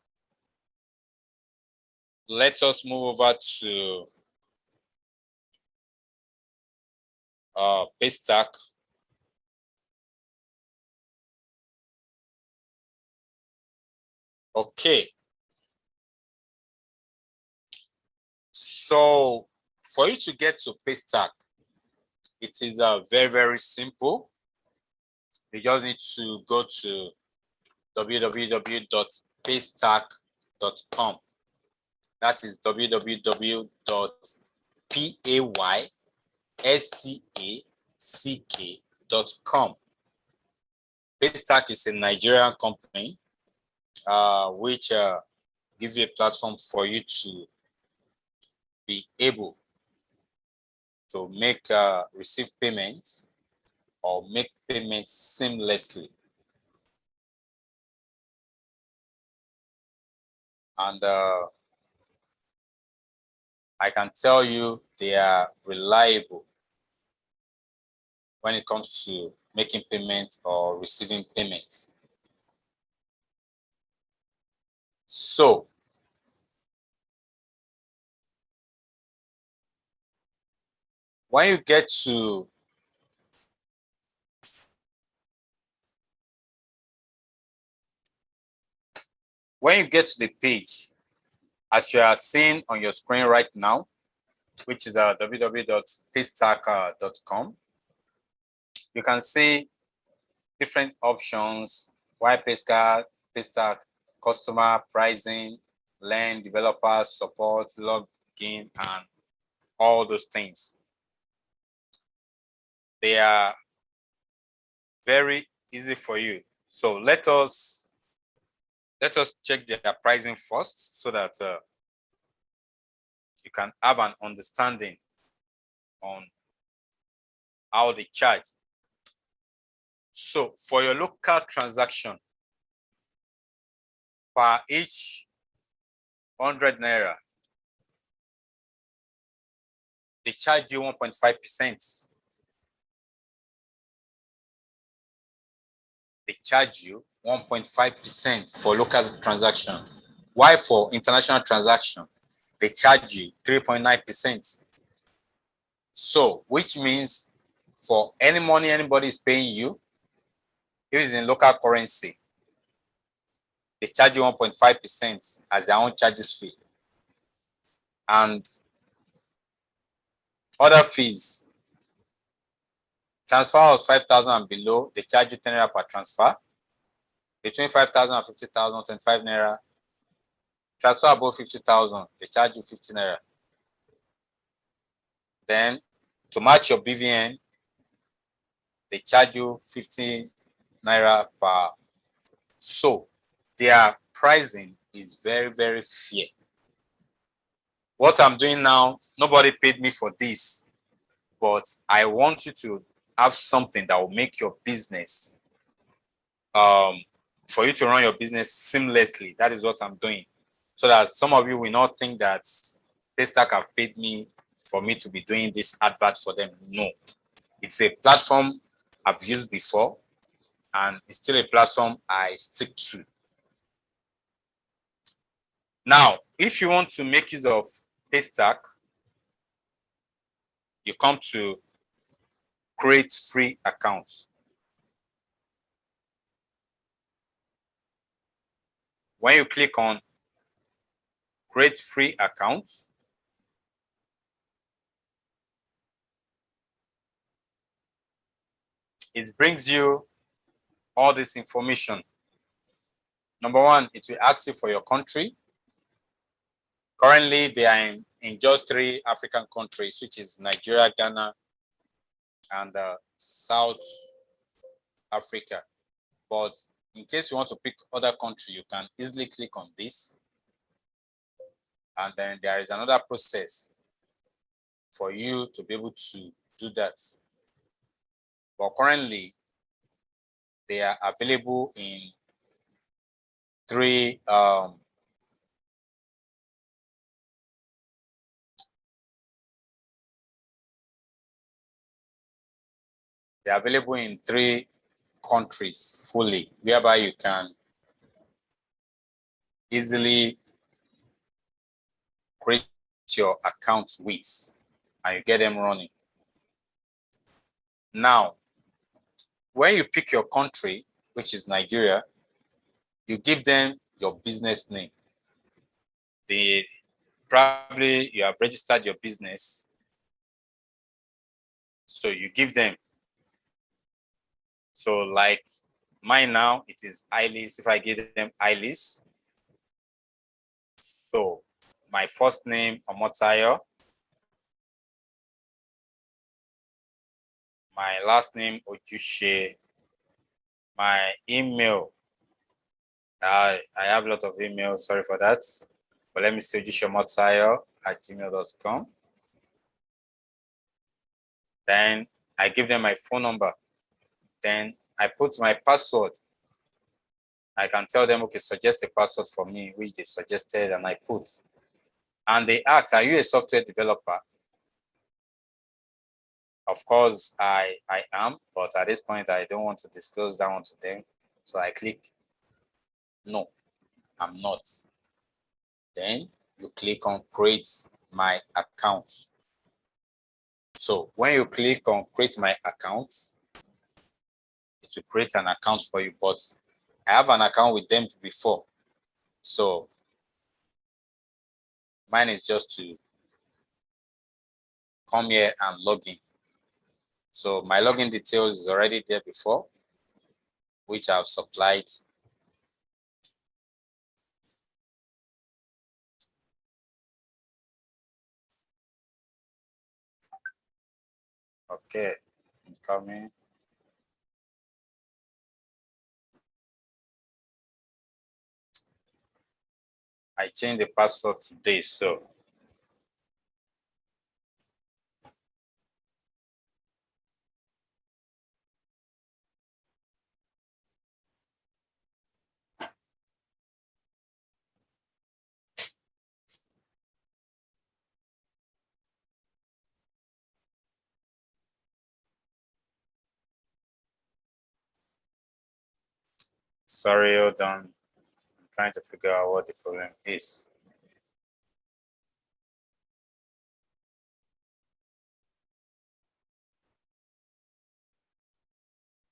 let us move over to Paystack. Okay. So for you to get to Paystack, it is very, very simple. You just need to go to www.paystack.com. That is www.paystack.com. Paystack is a Nigerian company which gives you a platform for you to be able to receive payments or make payments seamlessly. And I can tell you they are reliable when it comes to making payments or receiving payments. So when you get to the page, as you are seeing on your screen right now, which is www.paystack.com, you can see different options: why Paystack, customer, pricing, learn, developer, support, login, and all those things. They are very easy for you. So let us check their pricing first, so that you can have an understanding on how they charge. So for your local transaction, per each 100 naira, they charge you 1.5%. They charge you 1.5% for local transaction. Why for international transaction, they charge you 3.9%. So, which means for any money anybody is paying you, if it's in local currency, they charge you 1.5% as their own charges fee. And other fees, transfer of 5,000 and below, they charge you 10 naira per transfer. Between 5,000 and 50,000, 25 naira. Transfer above 50,000, they charge you 50 naira. Then to match your BVN, they charge you 50 naira per. So their pricing is very, very fair. What I'm doing now, nobody paid me for this, but I want you to have something that will make your business, for you to run your business seamlessly. That is what I'm doing. So that some of you will not think that Paystack have paid me for me to be doing this advert for them. No, it's a platform I've used before, and it's still a platform I stick to. Now, if you want to make use of Paystack, you come to create free accounts. When you click on create free accounts, it brings you all this information. Number one, it will ask you for your country. Currently, they are in just 3 African countries, which is Nigeria, Ghana, and South Africa. But in case you want to pick other country, you can easily click on this. And then there is another process for you to be able to do that. But currently, they are available in 3 they're available in 3 countries fully, whereby you can easily create your account with, and you get them running. Now, when you pick your country, which is Nigeria, you give them your business name. The probably you have registered your business. So you give them. So like mine now, it is Ilis. If I give them Ilis, so my first name, Omotayo, my last name, Ojushe, my email. I have a lot of emails, sorry for that. But let me say ojusheomotayo@gmail.com. Then I give them my phone number. Then I put my password. I can tell them, okay, suggest a password for me, which they suggested, and I put. And they ask, are you a software developer? Of course, I am, but at this point, I don't want to disclose that one to them. So I click, no, I'm not. Then you click on create my account. So when you click on create my account, it will create an account for you, but I have an account with them before. So mine is just to come here and log in. So my login details is already there before, which I've supplied. Okay, I'm coming. I changed the password today, so sorry, hold on. I'm trying to figure out what the problem is.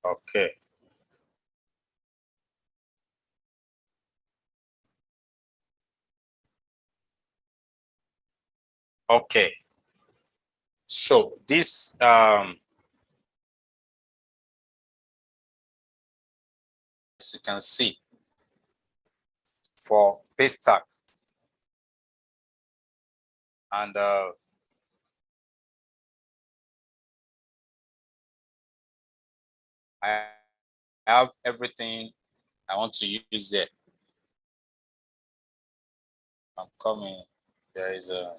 Okay. Okay. So this as you can see for Paystack and I have everything I want to use there. I'm coming. There is a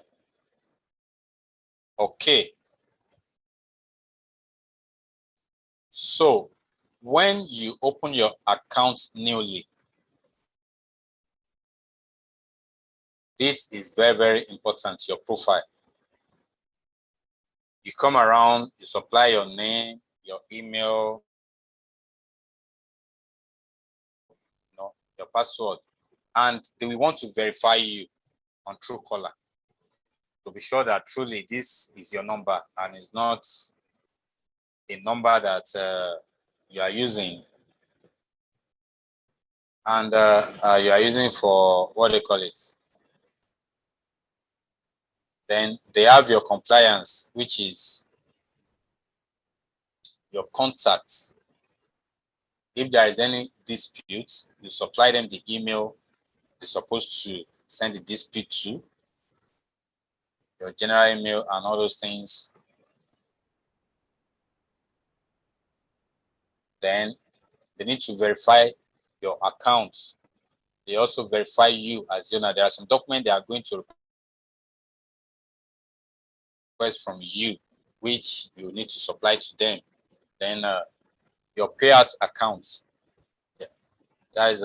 okay. So when you open your account newly, this is very, very important, your profile. You come around, you supply your name, your email, your password, and they will want to verify you on Truecaller to be sure that truly this is your number and it's not a number that you are using and you are using for what they call it. Then they have your compliance, which is your contacts. If there is any dispute, you supply them the email they're supposed to send the dispute to, your general email and all those things. Then they need to verify your account. They also verify you as owner. There are some documents they are going to request from you, which you need to supply to them. Then your payout accounts. Yeah, that is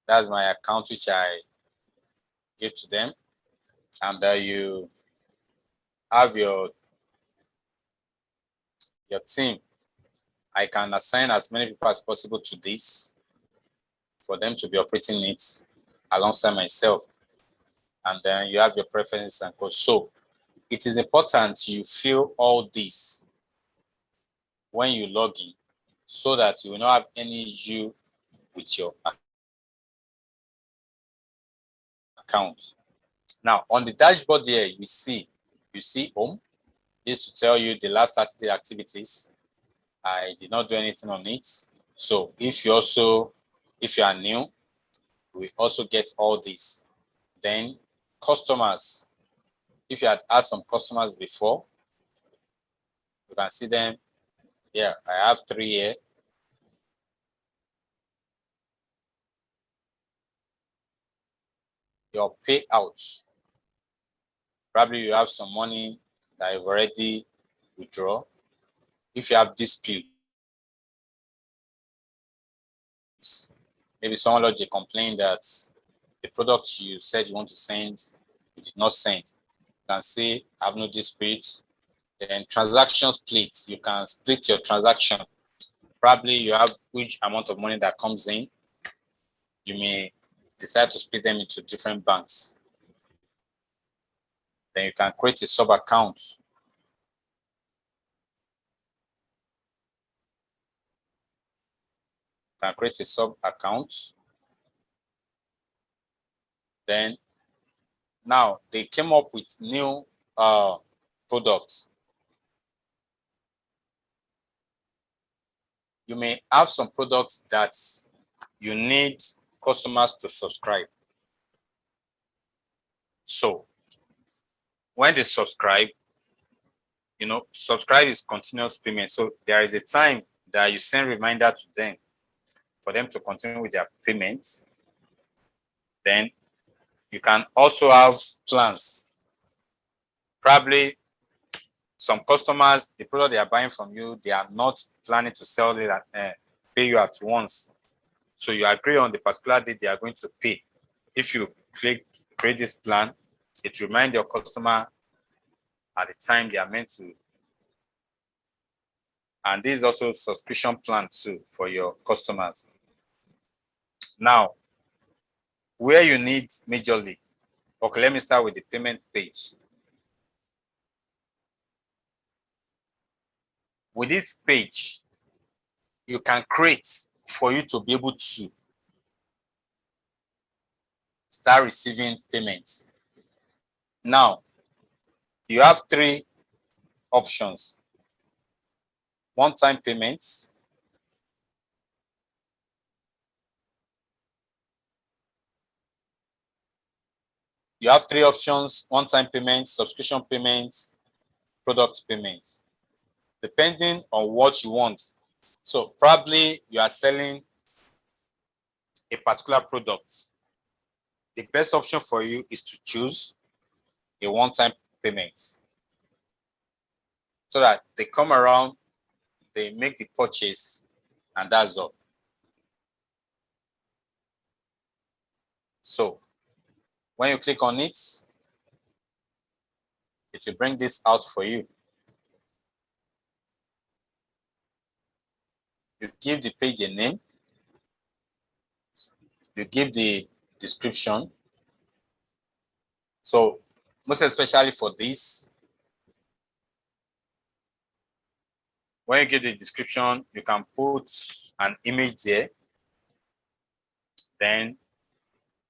that's my account which I give to them, and you have your team. I can assign as many people as possible to this for them to be operating it alongside myself. And then you have your preferences and codes. So it is important you fill all this when you log in so that you will not have any issue with your account. Now, on the dashboard here, you see home. This to tell you the last 30-day activities. I did not do anything on it. So if you are new, we also get all this. Then customers, if you had asked some customers before, you can see them. Yeah, I have 3 here. Your payouts. Probably you have some money that you've already withdrawn. If you have disputes, maybe someone lodged a complaint that the product you said you want to send, you did not send. You can say, I have no dispute. Then transaction split, you can split your transaction. Probably you have huge amount of money that comes in. You may decide to split them into different banks. Then you can create a sub account. You can create a sub account. Then now they came up with new products. You may have some products that you need customers to subscribe. So when they subscribe, subscribe is continuous payment. So there is a time that you send reminder to them for them to continue with their payments. Then you can also have plans. Probably some customers, the product they are buying from you, they are not planning to sell it and pay you at once. So you agree on the particular date they are going to pay. If you click create this plan, it reminds your customer at the time they are meant to. And this is also a subscription plan too for your customers. Now, where you need majorly, okay, let me start with the payment page. With this page, you can create for you to be able to start receiving payments. Now, you have 3 options. One-time payments, you have 3 options: one-time payments, subscription payments, product payments, depending on what you want. So probably you are selling a particular product. The best option for you is to choose a one-time payment so that they come around, they make the purchase, and that's all. So when you click on it, it will bring this out for you. You give the page a name. You give the description. So most especially for this, when you give the description, you can put an image there. Then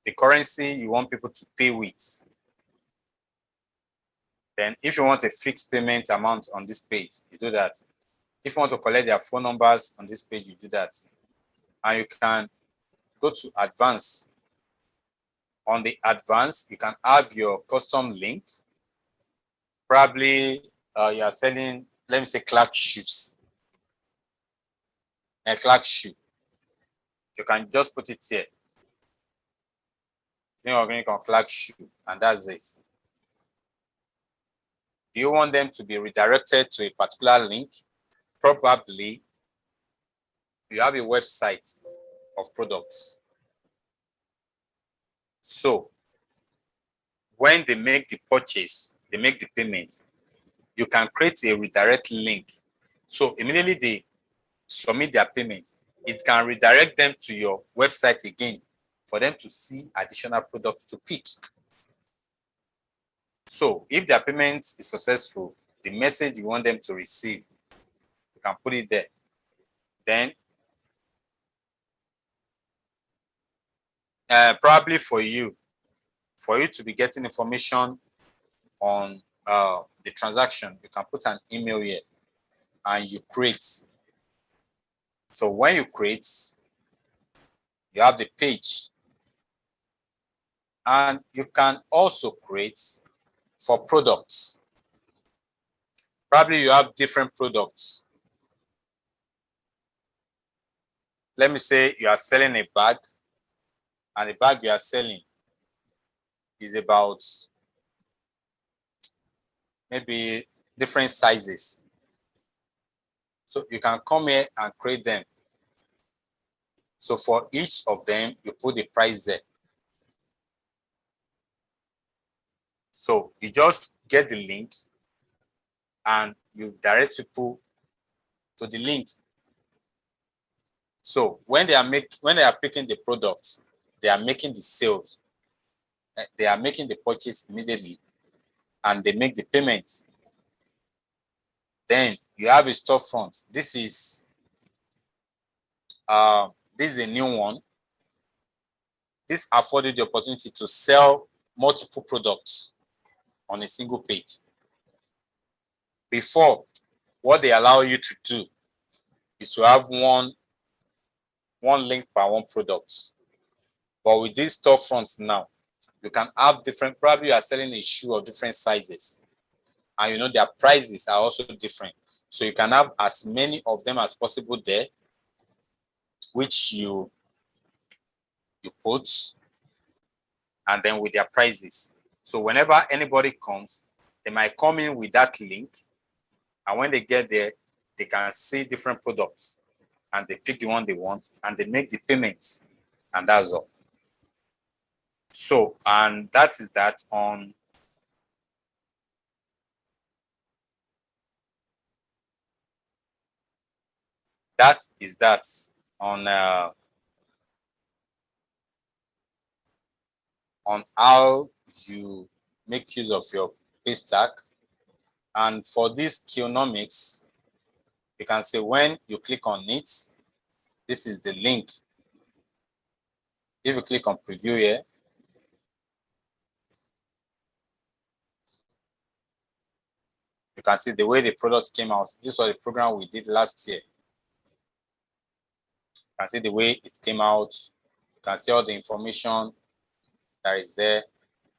the currency you want people to pay with. Then if you want a fixed payment amount on this page, you do that. If you want to collect their phone numbers on this page, you do that. And you can go to advanced. On the advanced, you can have your custom link. Probably you are selling, let me say, Clark shoes. A Clark shoe. You can just put it here. Organic on Clark shoe, and that's it. Do you want them to be redirected to a particular link? Probably you have a website of products. So when they make the purchase, they make the payment, you can create a redirect link. So immediately they submit their payment, it can redirect them to your website again for them to see additional products to pick. So if their payment is successful, the message you want them to receive, you can put it there. Then probably for you to be getting information on the transaction, you can put an email here and you create. So when you create, you have the page, and you can also create for products. Probably you have different products. Let me say you are selling a bag, and the bag you are selling is about maybe different sizes. So you can come here and create them. So for each of them, you put the price there. So you just get the link and you direct people to the link. So when they are picking the products, they are making the sales. They are making the purchase immediately, and they make the payment. Then you have a storefront. This is a new one. This afforded the opportunity to sell multiple products on a single page. Before, what they allow you to do is to have one link per one product. But with these storefronts now, you can have different, probably you are selling a shoe of different sizes, and you know their prices are also different. So you can have as many of them as possible there, which you put, and then with their prices. So whenever anybody comes, they might come in with that link, and when they get there, they can see different products, and they pick the one they want, and they make the payment, and that's all. So, and that is that on on how you make use of your Paystack. And for this Qnomics, you can say when you click on it, this is the link. If you click on preview here, you can see the way the product came out. This was the program we did last year. You can see the way it came out. You can see all the information that is there.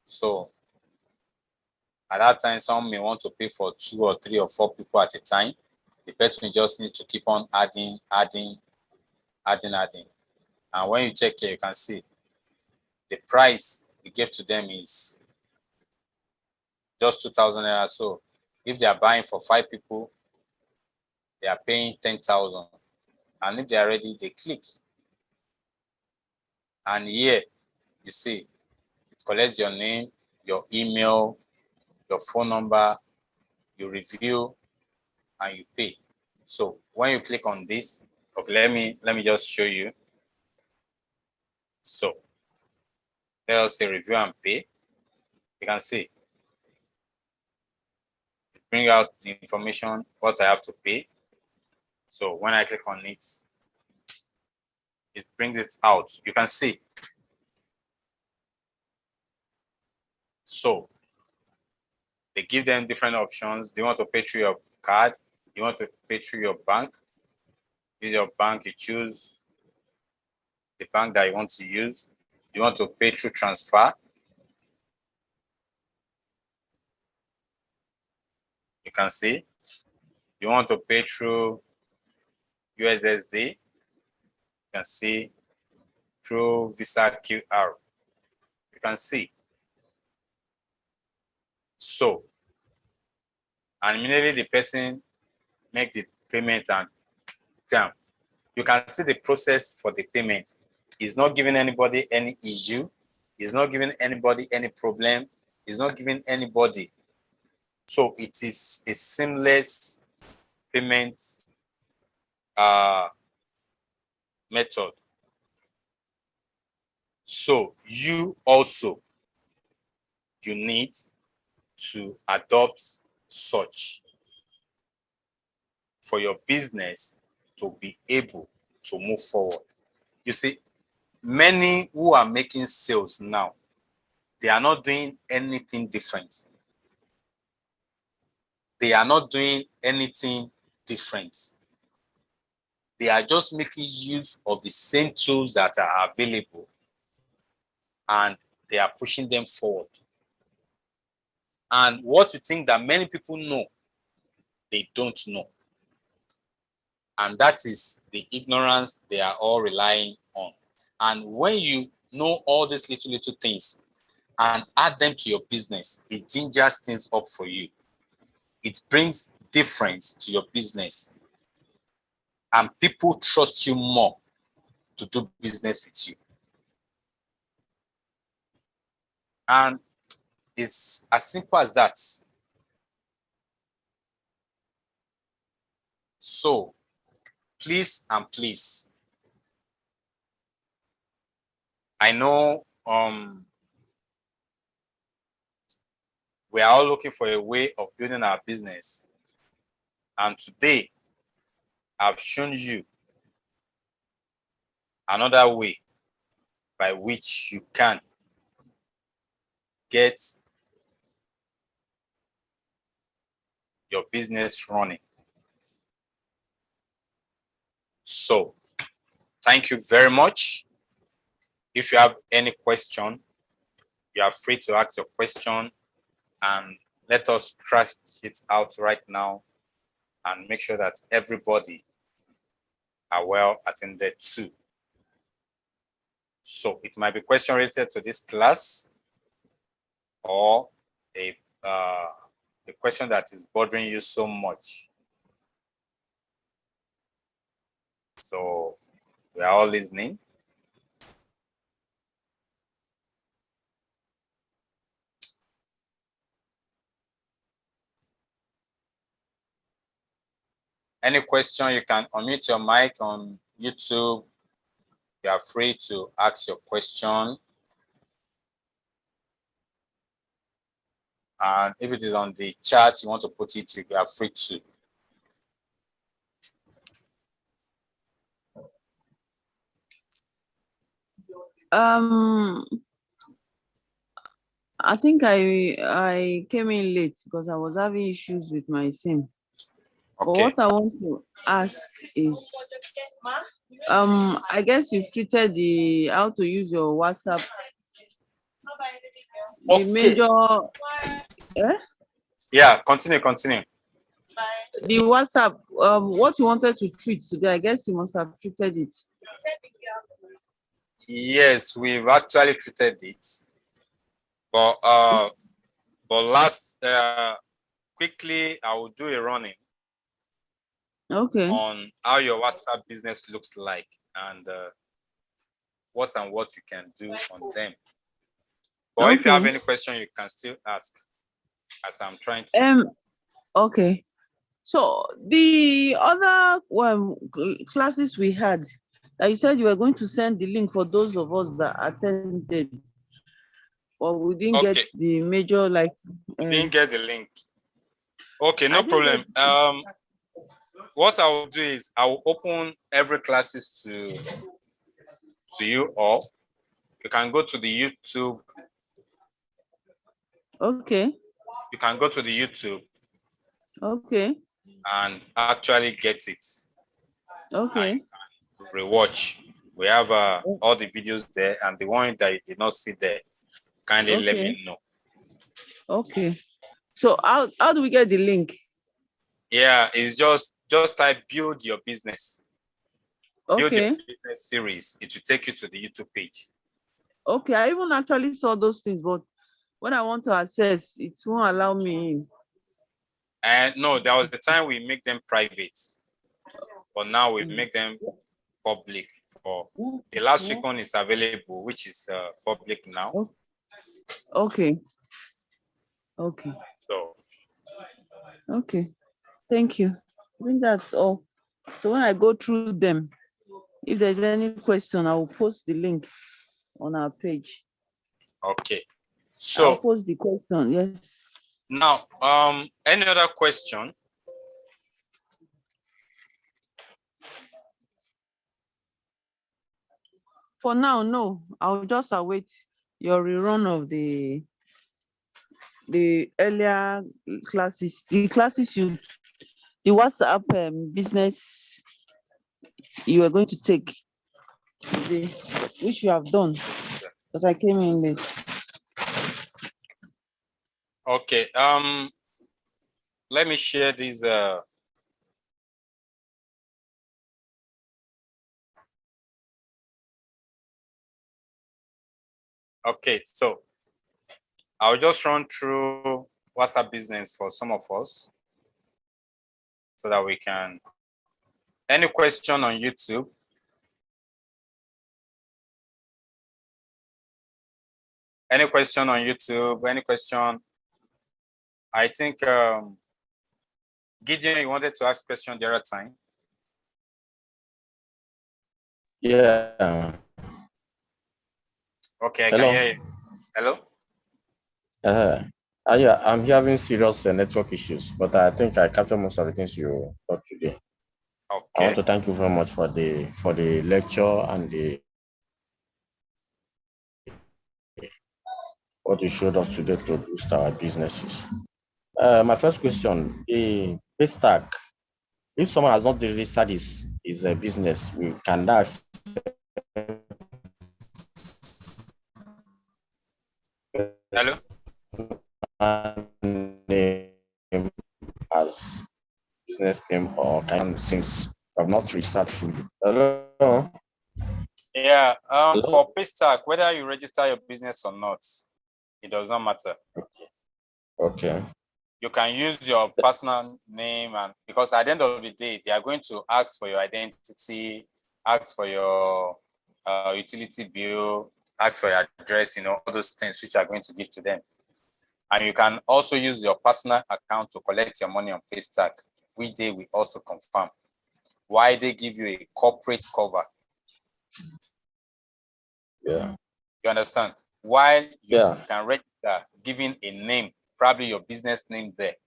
So at that time, some may want to pay for 2 or 3 or 4 people at a time. The person just need to keep on adding. And when you check here, you can see the price we gave to them is just 2,000 naira. So if they are buying for 5 people, they are paying 10,000. And if they are ready, they click. And here you see it collects your name, your email, your phone number, you review, and you pay. So when you click on this, okay, let me just show you. So let us say review and pay. You can see it brings out the information what I have to pay. So when I click on it, it brings it out. You can see. So they give them different options. Do you want to pay through your card? You want to pay through your bank? Use your bank, you choose the bank that you want to use. You want to pay through transfer? You can see. You want to pay through USSD? You can see through Visa QR. You can see. So, and immediately the person make the payment and bam. You can see the process for the payment. It's not giving anybody any issue. It's not giving anybody any problem. It's not giving anybody. So it is a seamless payment method. So you also, you need to adopt such for your business to be able to move forward. You see, many who are making sales now, they are not doing anything different. They are not doing anything different. They are just making use of the same tools that are available, and they are pushing them forward. And what you think that many people know, they don't know. And that is the ignorance they are all relying on. And when you know all these little things and add them to your business, it gingers things up for you. It brings difference to your business. And people trust you more to do business with you. And it's as simple as that. So, please and please, I know we are all looking for a way of building our business. And today, I've shown you another way by which you can get your business running. So, thank you very much. If you have any question, you are free to ask your question, and let us trash it out right now and make sure that everybody are well attended to. So it might be question related to this class, or a question that is bothering you so much. So we are all listening. Any question, you can unmute your mic on YouTube. You are free to ask your question. And if it is on the chat, you want to put it, you are free to. I think I came in late because I was having issues with my SIM. Okay. But what I want to ask is, I guess you've treated the how to use your WhatsApp. Okay. The major. Yeah, continue. The WhatsApp, what you wanted to treat today, I guess you must have treated it. Yes, we've actually treated it. But last, quickly, I will do a running. Okay. On how your WhatsApp business looks like, and what you can do on them. But okay. If you have any question, you can still ask, as I'm trying to. Okay. So the other classes we had, you said you were going to send the link for those of us that attended, but we didn't get the major didn't get the link. Okay, no problem. What I will do is I will open every classes to you all. You can go to the YouTube. Okay. You can go to the YouTube. Okay. And actually get it. Okay. Rewatch. We have all the videos there, and the one that you did not see there, kindly let me know. Okay. So how do we get the link? Yeah, it's just type build your business. Okay. Build your business series. It will take you to the YouTube page. Okay, I even actually saw those things, but when I want to access, it won't allow me in. And no, there was the time we make them private, but now we make them public. For the last week one is available, which is public now. Okay. Okay. So. Okay. Thank you. I think that's all. So when I go through them, if there's any question, I will post the link on our page. Okay. So I'll post the question. Yes. Now, any other question? For now, no. I'll just await your rerun of the earlier classes, the WhatsApp business you were going to take today, which you have done, but I came in late. Okay. Let me share these. Okay, so I'll just run through WhatsApp business for some of us so that we can. Any question on YouTube? Any question on YouTube? Any question? I think Gideon, you wanted to ask question the other time. Yeah. Okay, I Hello. can hear you. Hello? Yeah, I'm having serious network issues, but I think I captured most of the things you taught today. Okay. I want to thank you very much for the lecture and what you showed us today to boost our businesses. My first question, the Paystack, if someone has not registered his business, we can that Hello? name as business name, or can, since I've not registered fully? Hello? Yeah, Hello? for Paystack, whether you register your business or not, it does not matter. Okay. You can use your personal name, and because at the end of the day, they are going to ask for your identity, ask for your utility bill, ask for your address, all those things which are going to give to them. And you can also use your personal account to collect your money on Paystack, which they will also confirm. Why they give you a corporate cover. Yeah. You understand? While you Yeah. can register giving a name, probably your business name there,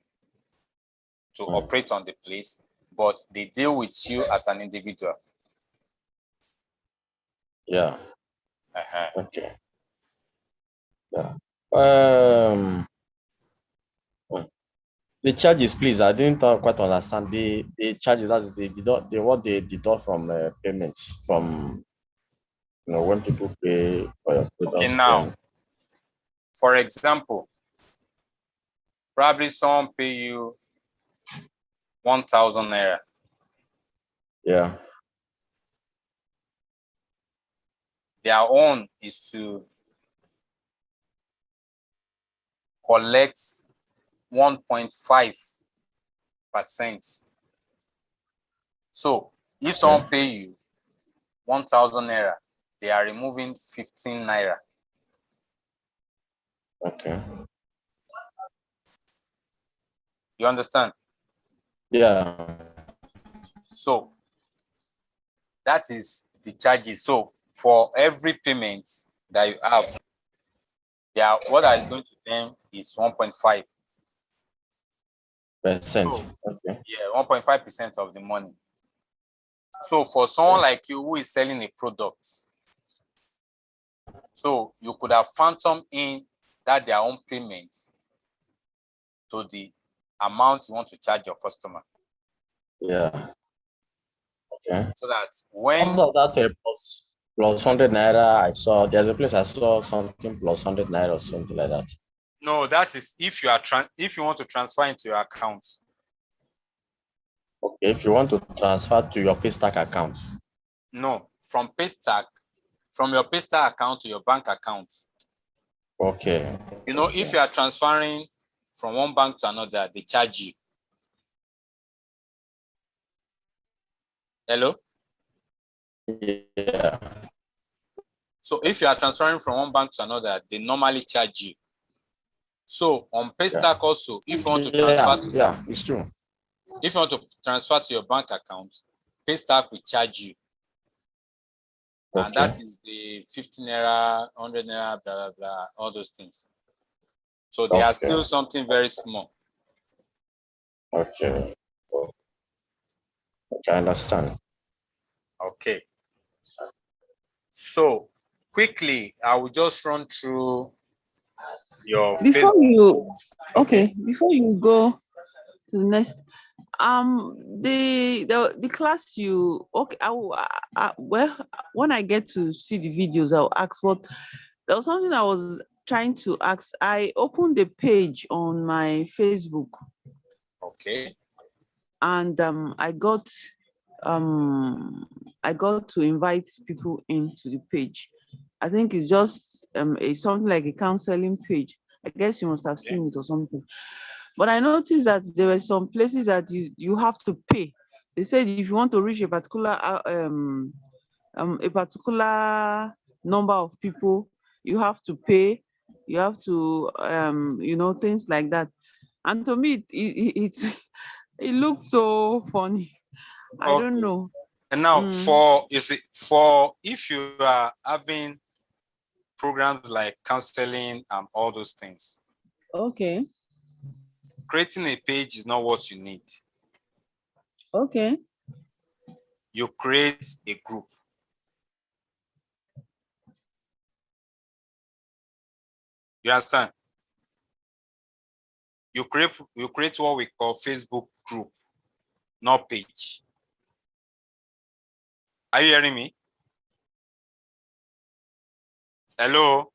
to operate on the place, but they deal with you as an individual. Yeah. Okay. Yeah. The charges, please. I didn't quite understand the charges. That's the what they deduct from payments from when people pay for your products. Okay, now, for example, probably someone pay you 1,000 naira. Yeah. Their own is to collect 1.5%. So if someone pay you 1,000 naira, they are removing 15 naira. Okay. You understand? Yeah. So that is the charges. So for every payment that you have, what I is going to them is 1.5%. So, okay. yeah, 1.5% of the money. So for someone like you who is selling a product, so you could have phantom in that their own payment to the amount you want to charge your customer. Yeah. Okay. So that when All of that plus 100 naira, I saw there's a place I saw something plus 100 naira or something like that. no, that is if you are if you want to transfer into your account. Okay, if you want to transfer to your Paystack account. No, from your Paystack account to your bank account. Okay. If you are transferring from one bank to another, they charge you. Hello? Yeah. So if you are transferring from one bank to another, they normally charge you. So on Paystack also, if you want to transfer it's true. If you want to transfer to your bank account, Paystack will charge you. And that is the 50 naira, 100 naira, blah, blah, blah, all those things. So they are still something very small. Okay. Okay, I understand. Okay. So quickly, I will just run through your Before Facebook. you, Okay. okay, before you go to the next, the class you, okay, well, when I get to see the videos, I'll ask what, there was something I was trying to ask. I opened the page on my Facebook Okay. and I got to invite people into the page. I think it's just something like a counseling page. I guess you must have Okay. seen it or something. But I noticed that there were some places that you have to pay. They said if you want to reach a particular number of people, you have to pay. You have to things like that. And to me, it looked so funny. I don't Okay. know. And now Mm, for if you are having programs like counseling and all those things, okay, creating a page is not what you need. okay, You create a group. You understand? You create what we call Facebook group, not page. Are you hearing me? Hello?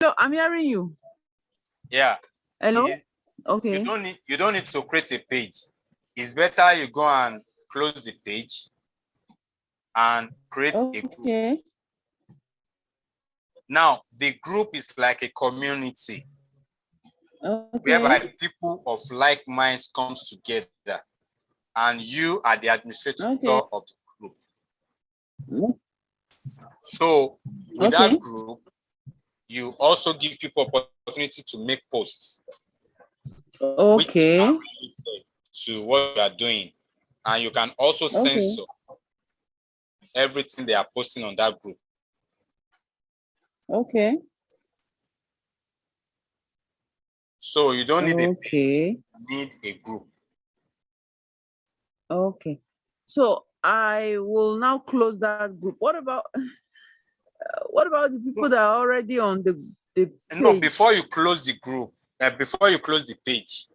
so I'm hearing you. Yeah. Hello. You Okay. don't need to create a page. It's better you go and close the page and create a group. Okay. Now, the group is like a community Okay. whereby people of like minds comes together, and you are the administrator Okay. of the group. So with Okay. that group, you also give people opportunity to make posts which are Okay. related to what you are doing, and you can also Okay. censor everything they are posting on that group. Okay. So you don't need a page, Okay. you need a group. Okay. So I will now close that group. What about the people that are already on the No, page? before you close the group, before you close the page,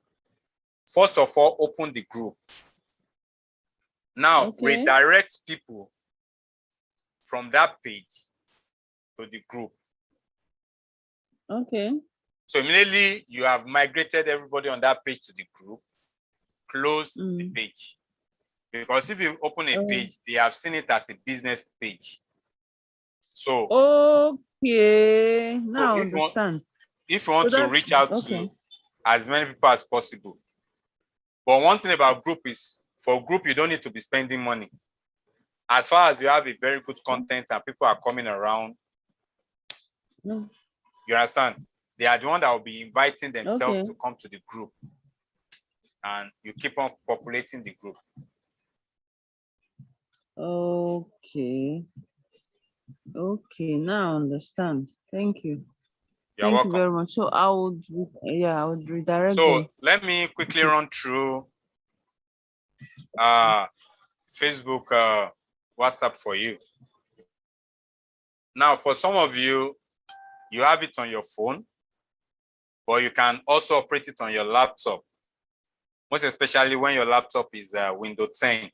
first of all, open the group. Now, Okay. redirect people from that page to the group. Okay. So immediately you have migrated everybody on that page to the group, close the Mm. page. Because if you open a page, they have seen it as a business page. So, Okay. so Now I understand. if you So want to that reach out okay. to as many people as possible. But one thing about group is, for group, you don't need to be spending money. As far as you have a very good content and people are coming around, No. you understand? They are the one that will be inviting themselves Okay. to come to the group, and you keep on populating the group. Okay. Okay. Now I understand. Thank you. You're Thank you welcome. very much. So I would redirect So them. let me quickly run through Facebook, WhatsApp for you. Now, for some of you, you have it on your phone, but you can also operate it on your laptop, most especially when your laptop is Windows 10.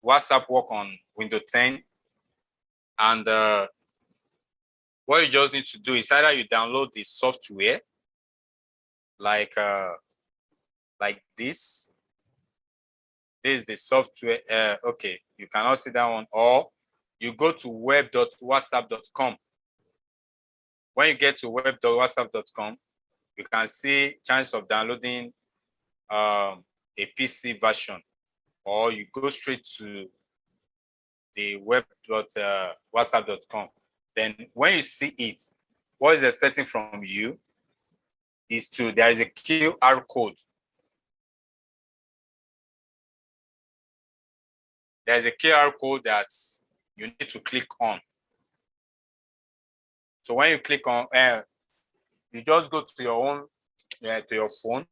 WhatsApp work on Windows 10, and what you just need to do is either you download the software like this. This is the software. Okay, you cannot see that one, or you go to web.whatsapp.com. When you get to web.whatsapp.com, you can see chance of downloading a PC version, or you go straight to the web.whatsapp.com. Then when you see it, what is expecting from you is there is a QR code. There's a QR code that you need to click on. So when you click on, you just go to your own, to your phone.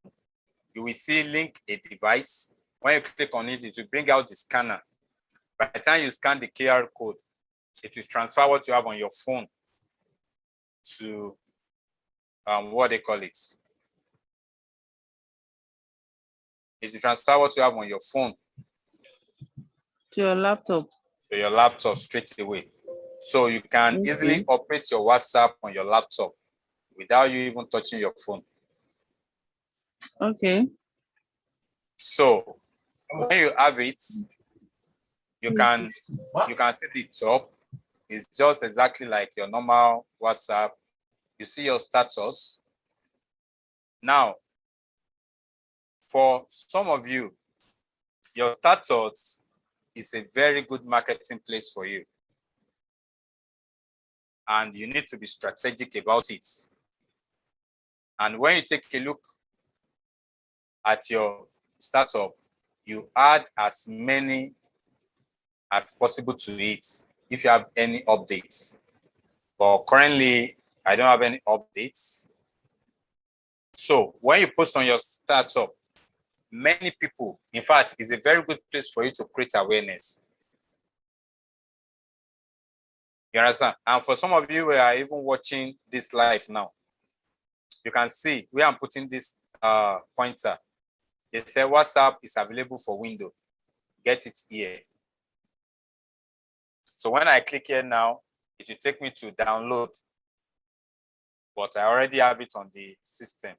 You will see link a device. When you click on it, it will bring out the scanner. By the time you scan the QR code, it will transfer what you have on your phone to what they call it. It will transfer what you have on your phone To your laptop. to your laptop straight away. So you can easily operate your WhatsApp on your laptop without you even touching your phone. Okay. So when you have it, you can see the top. It's just exactly like your normal WhatsApp. You see your status. Now, for some of you, your status is a very good marketing place for you. And you need to be strategic about it. And when you take a look at your startup, you add as many as possible to it if you have any updates. But currently, I don't have any updates. So when you post on your startup, many people, in fact, it's a very good place for you to create awareness. You understand? And for some of you who are even watching this live now, you can see where I'm putting this pointer. They say WhatsApp is available for Windows. Get it here. So when I click here now, it will take me to download. But I already have it on the system,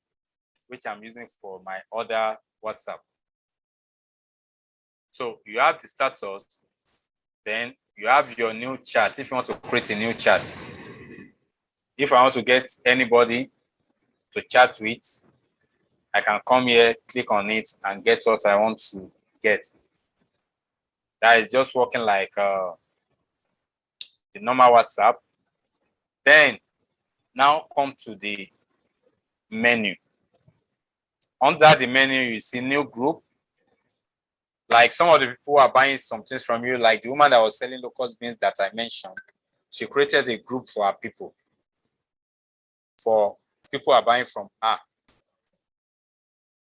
which I'm using for my other WhatsApp. So you have the status, then you have your new chat. If you want to create a new chat, if I want to get anybody to chat with, I can come here, click on it, and get what I want to get. That is just working like the normal WhatsApp. Then now come to the menu. Under the menu, you see new group. Like some of the people who are buying some things from you, like the woman that was selling locust beans that I mentioned, she created a group for her people. For people who are buying from her.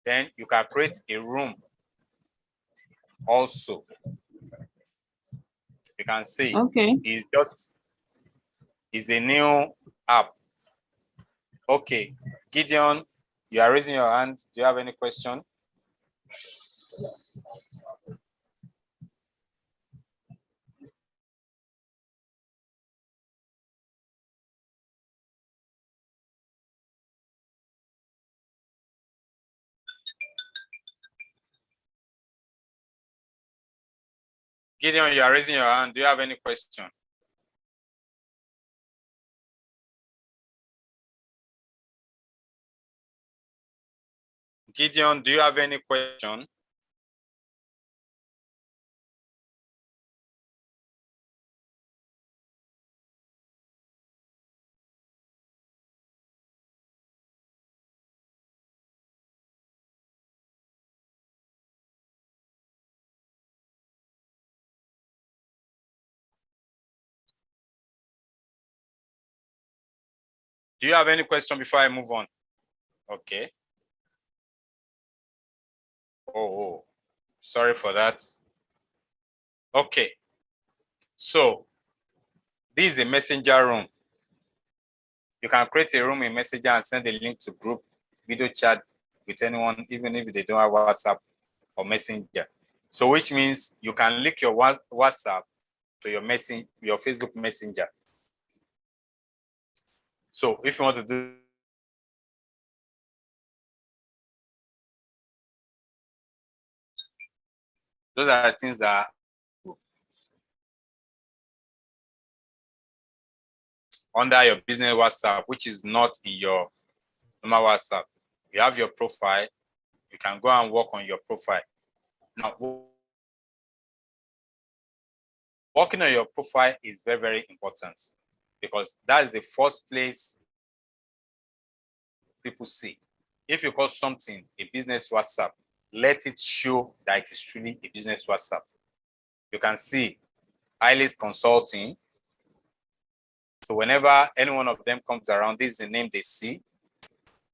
Then you can create a room also. You can see it's a new app. Okay, Gideon, you are raising your hand. Do you have any question? Gideon, you are raising your hand. Do you have any question? Gideon, do you have any question? Do you have any question before I move on? Okay. Oh, sorry for that. Okay. So this is a messenger room. You can create a room in Messenger and send a link to group, video chat with anyone, even if they don't have WhatsApp or Messenger. So which means you can link your WhatsApp to your Facebook Messenger. So if you want to do those are things that under your business WhatsApp, which is not in your normal WhatsApp. You have your profile. You can go and work on your profile. Now, working on your profile is very, very important because that's the first place people see. If you call something a business WhatsApp, let it show that it is truly a business WhatsApp. You can see Eilid's Consulting. So whenever any one of them comes around, this is the name they see.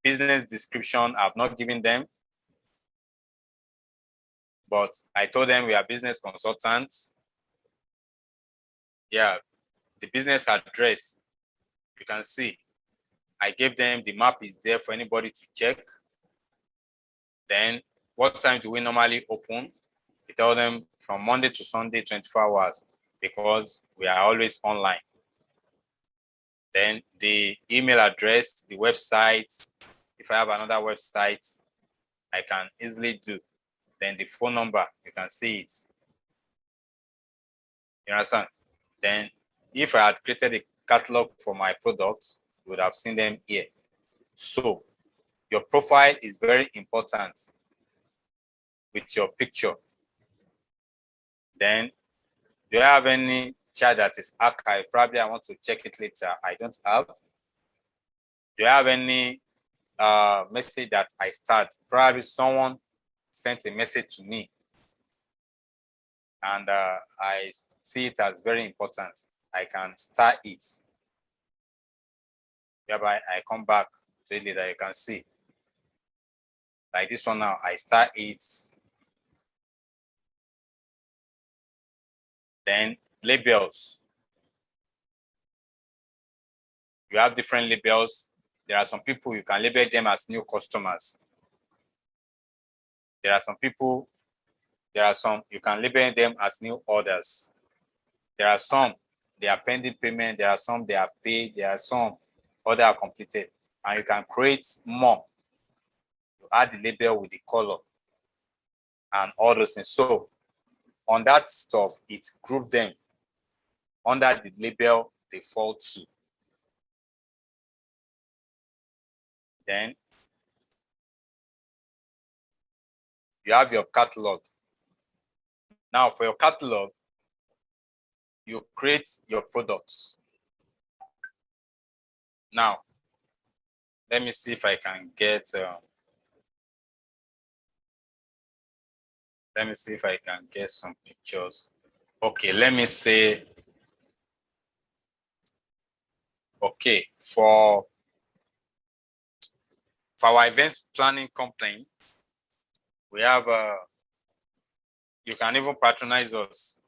Business description, I've not given them, but I told them we are business consultants. yeah, the business address. You can see I gave them the map is there for anybody to check. Then what time do we normally open? We tell them from Monday to Sunday, 24 hours, because we are always online. Then the email address, the website, if I have another website, I can easily do. Then the phone number, you can see it. You understand? Then if I had created a catalog for my products, you would have seen them here. So your profile is very important with your picture. Then do I have any chat that is archived? Probably I want to check it later. I don't have. Do I have any message that I start? Probably someone sent a message to me and I see it as very important. I can start it. Thereby I come back to it later. You can see. Like this one now, I start it. Then labels. You have different labels. There are some people you can label them as new customers. There are some people, you can label them as new orders. There are some, they are pending payment. There are some they have paid. There are some order are completed. And you can create more. You add the label with the color and all those things. So on that stuff, it group them under the label they fall to. Then you have your catalog. Now for your catalog, you create your products. Now, let me see if I can get, let me see if I can get some pictures. Okay, let me say, okay, for our event planning company, we have, you can even patronize us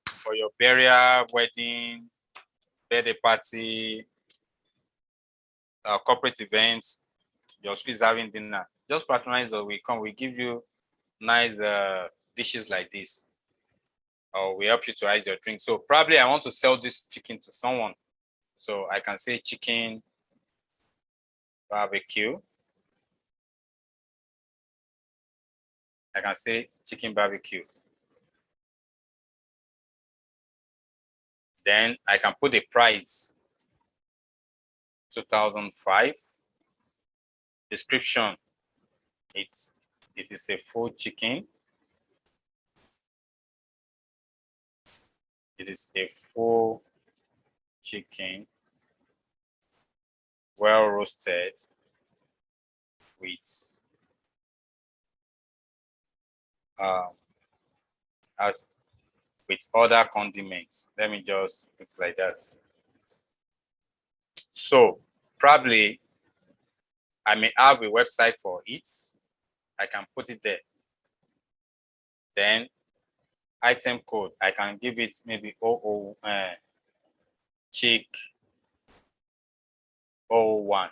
for your burial, wedding, birthday party, corporate events, your school is having dinner. Just patronize us, we come, we give you nice dishes like this. Or we help you to ice your drink. So probably I want to sell this chicken to someone. So I can say chicken barbecue. I can say chicken barbecue. Then I can put a price, 2005. Description, it is a full chicken. It is a full chicken, well roasted with with other condiments. Let me just put it like that. So probably I may have a website for it. I can put it there. Then item code, I can give it maybe chick 01.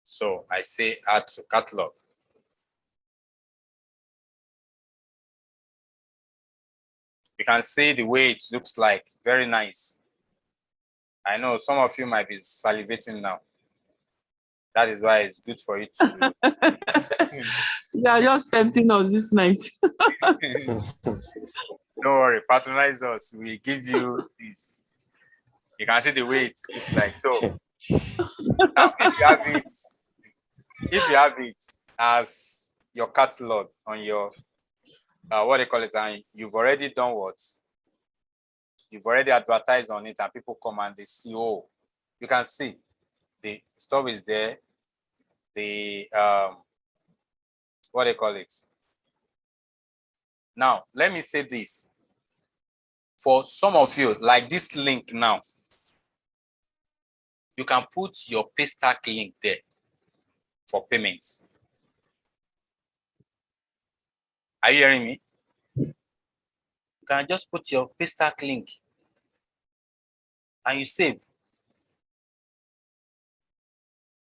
So I say add to catalog. You can see the way it looks like, very nice. I know some of you might be salivating now. That is why it's good for you to. Yeah, just tempting us this night. Don't worry, patronize us. We give you this. You can see the way it looks like. So now, if you have it as your catalog on your what they call it, and you've already done what? You've already advertised on it, and people come and they see, oh, you can see the stuff is there. The what they call it. Now, let me say this. For some of you, like this link now, you can put your Paystack link there for payments. Are you hearing me? You can just put your Paystack link and you save.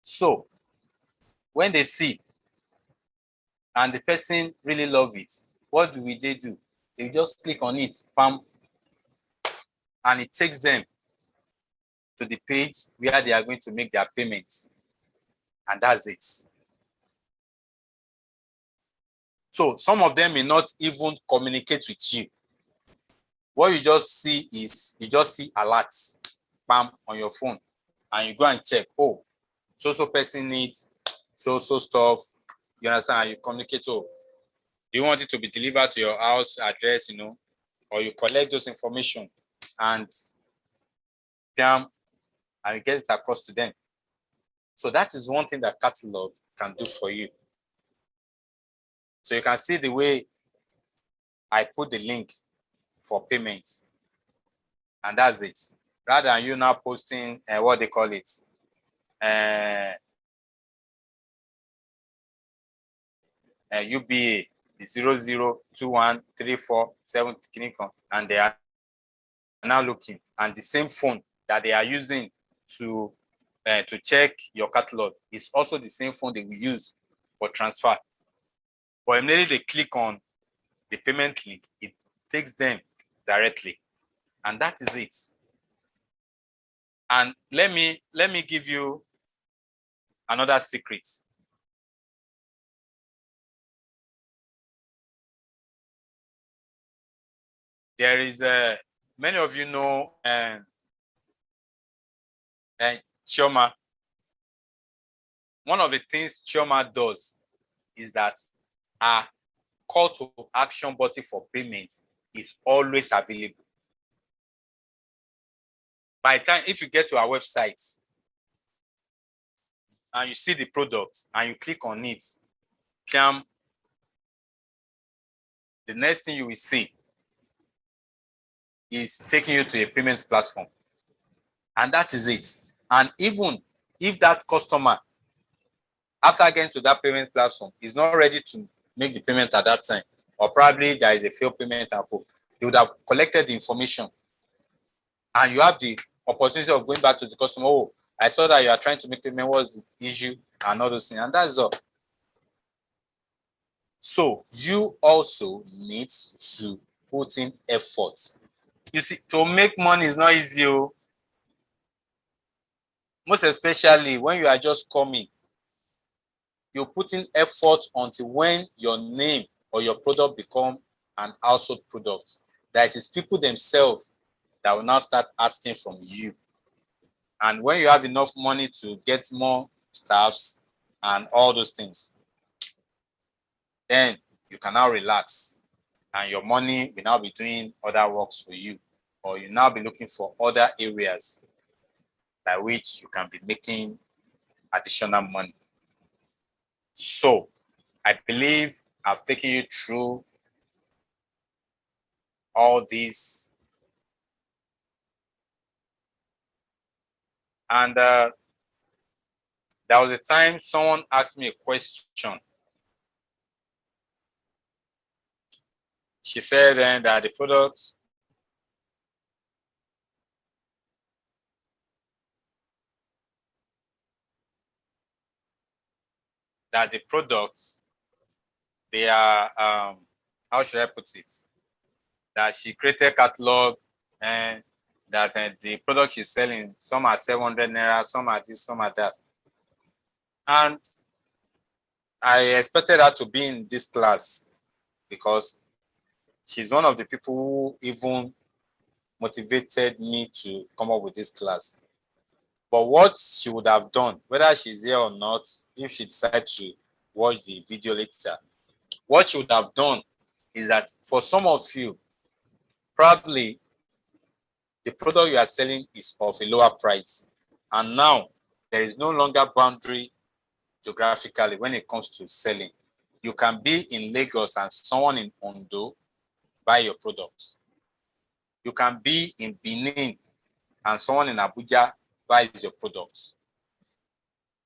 So when they see and the person really love it, what do they do? They just click on it, bam, and it takes them to the page where they are going to make their payments. And that's it. So some of them may not even communicate with you. What you just see is, you just see alerts, bam, on your phone, and you go and check, oh, so person needs so stuff. You understand? And you communicate, oh, do you want it to be delivered to your house address, or you collect those information and bam, and you get it across to them. So that is one thing that catalog can do for you. So you can see the way I put the link for payments, and that's it. Rather than you now posting what they call it, UBA 00213477, and they are now looking, and the same phone that they are using to check your catalog is also the same phone they will use for transfer. But immediately they click on the payment link, it takes them directly, and that is it. And let me give you another secret. There is many of you know Chioma. One of the things Chioma does is that our call to action button for payment is always available. By the time, if you get to our website and you see the product and you click on it, the next thing you will see is taking you to a payment platform. And that is it. And even if that customer, after getting to that payment platform, is not ready to make the payment at that time, or probably there is a failed payment approval, they would have collected the information. And you have the opportunity of going back to the customer, oh, I saw that you are trying to make payment, what's the issue, and all those things. And that's all. So you also need to put in effort. You see, to make money is not easy. Most especially when you are just coming, you put in effort until when your name or your product become an household product, that is people themselves that will now start asking from you. And when you have enough money to get more staffs and all those things, then you can now relax, and your money will now be doing other works for you, or you now be looking for other areas by which you can be making additional money. So I believe I've taken you through all these. And there was a time someone asked me a question. She said then that the products they are how should I put it? That she created catalog, and that the product she's selling, some are 700 naira, some are this, some are that. And I expected her to be in this class because she's one of the people who even motivated me to come up with this class. But what she would have done, whether she's here or not, if she decides to watch the video later, what she would have done is that for some of you, probably the product you are selling is of a lower price. And now there is no longer boundary geographically when it comes to selling. You can be in Lagos and someone in Ondo buy your product. You can be in Benin and someone in Abuja buys your products.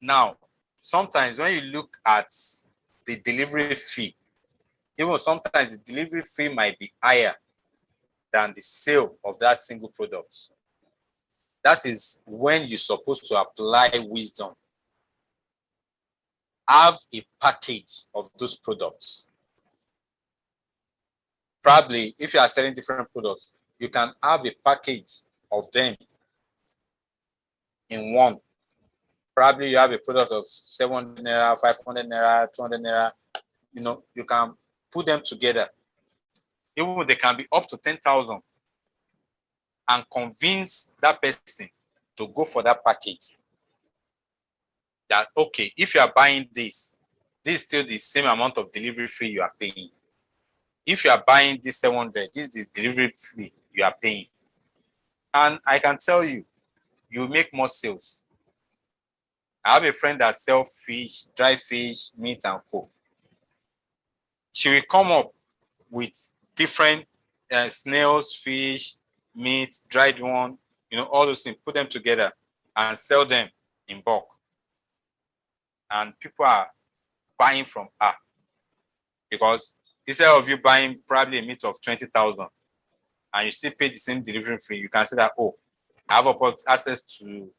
Now, sometimes when you look at the delivery fee, even sometimes the delivery fee might be higher than the sale of that single product. That is when you're supposed to apply wisdom. Have a package of those products. Probably, if you are selling different products, you can have a package of them in one. Probably you have a product of 700 naira, 500 naira, 200 naira. You can put them together. Even they can be up to 10,000, and convince that person to go for that package. That, okay, if you are buying this is still the same amount of delivery fee you are paying. If you are buying this 700, this is the delivery fee you are paying. And I can tell you, you make more sales. I have a friend that sells fish, dry fish, meat, and co. She will come up with different snails, fish, meat, dried one, all those things, put them together and sell them in bulk. And people are buying from her, because instead of you buying probably a meat of 20,000 and you still pay the same delivery fee, you can say that, oh, I have access to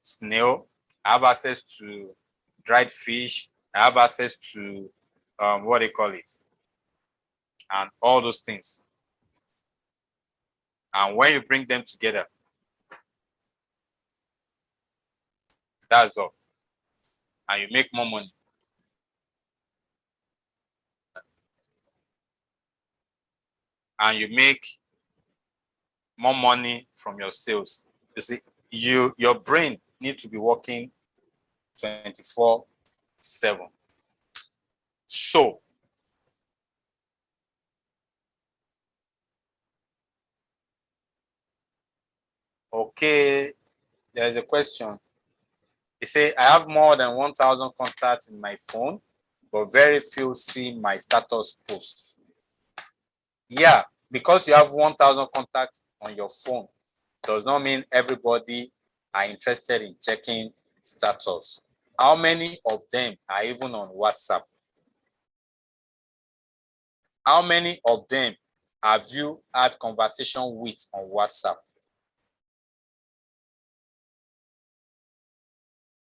snail, I have access to dried fish, I have access to what they call it, and all those things. And when you bring them together, that's all. And you make more money. And you make more money from your sales. You see, your brain needs to be working 24/7. So, okay, there is a question. They say, I have more than 1,000 contacts in my phone, but very few see my status posts. Yeah, because you have 1,000 contacts on your phone does not mean everybody are interested in checking status. How many of them are even on WhatsApp? How many of them have you had conversation with on WhatsApp?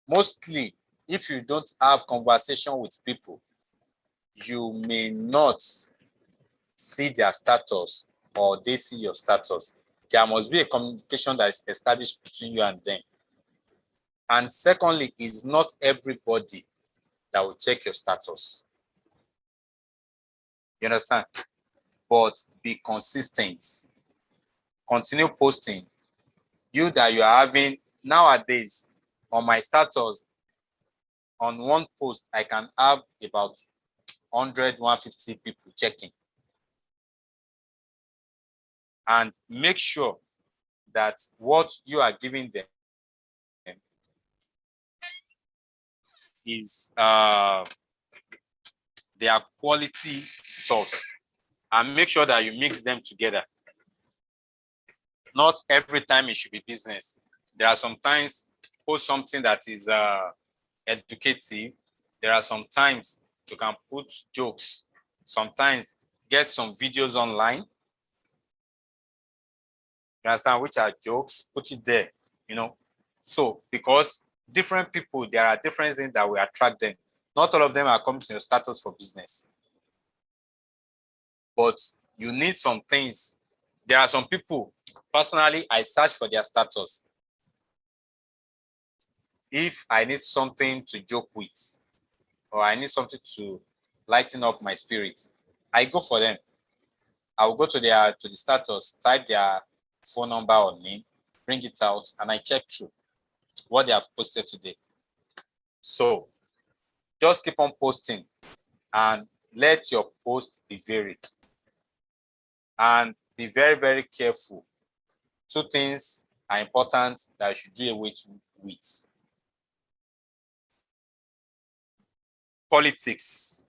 Mostly, if you don't have conversation with people, you may not see their status or they see your status. There must be a communication that is established between you and them. And secondly, it's not everybody that will check your status. You understand? But be consistent. Continue posting. You that you are having nowadays on my status, on one post, I can have about 100, 150 people checking. And make sure that what you are giving them is their quality stuff. And make sure that you mix them together. Not every time it should be business. There are sometimes post something that is educative. There are sometimes you can put jokes. Sometimes get some videos online. You understand, which are jokes, put it there, So, because different people, there are different things that will attract them. Not all of them are coming to your status for business. But you need some things. There are some people, personally, I search for their status. If I need something to joke with, or I need something to lighten up my spirit, I go for them. I will go to the status, type their phone number or name, bring it out, and I check through what they have posted today. So just keep on posting and let your post be varied. And be very, very careful. Two things are important that you should do away with. Politics.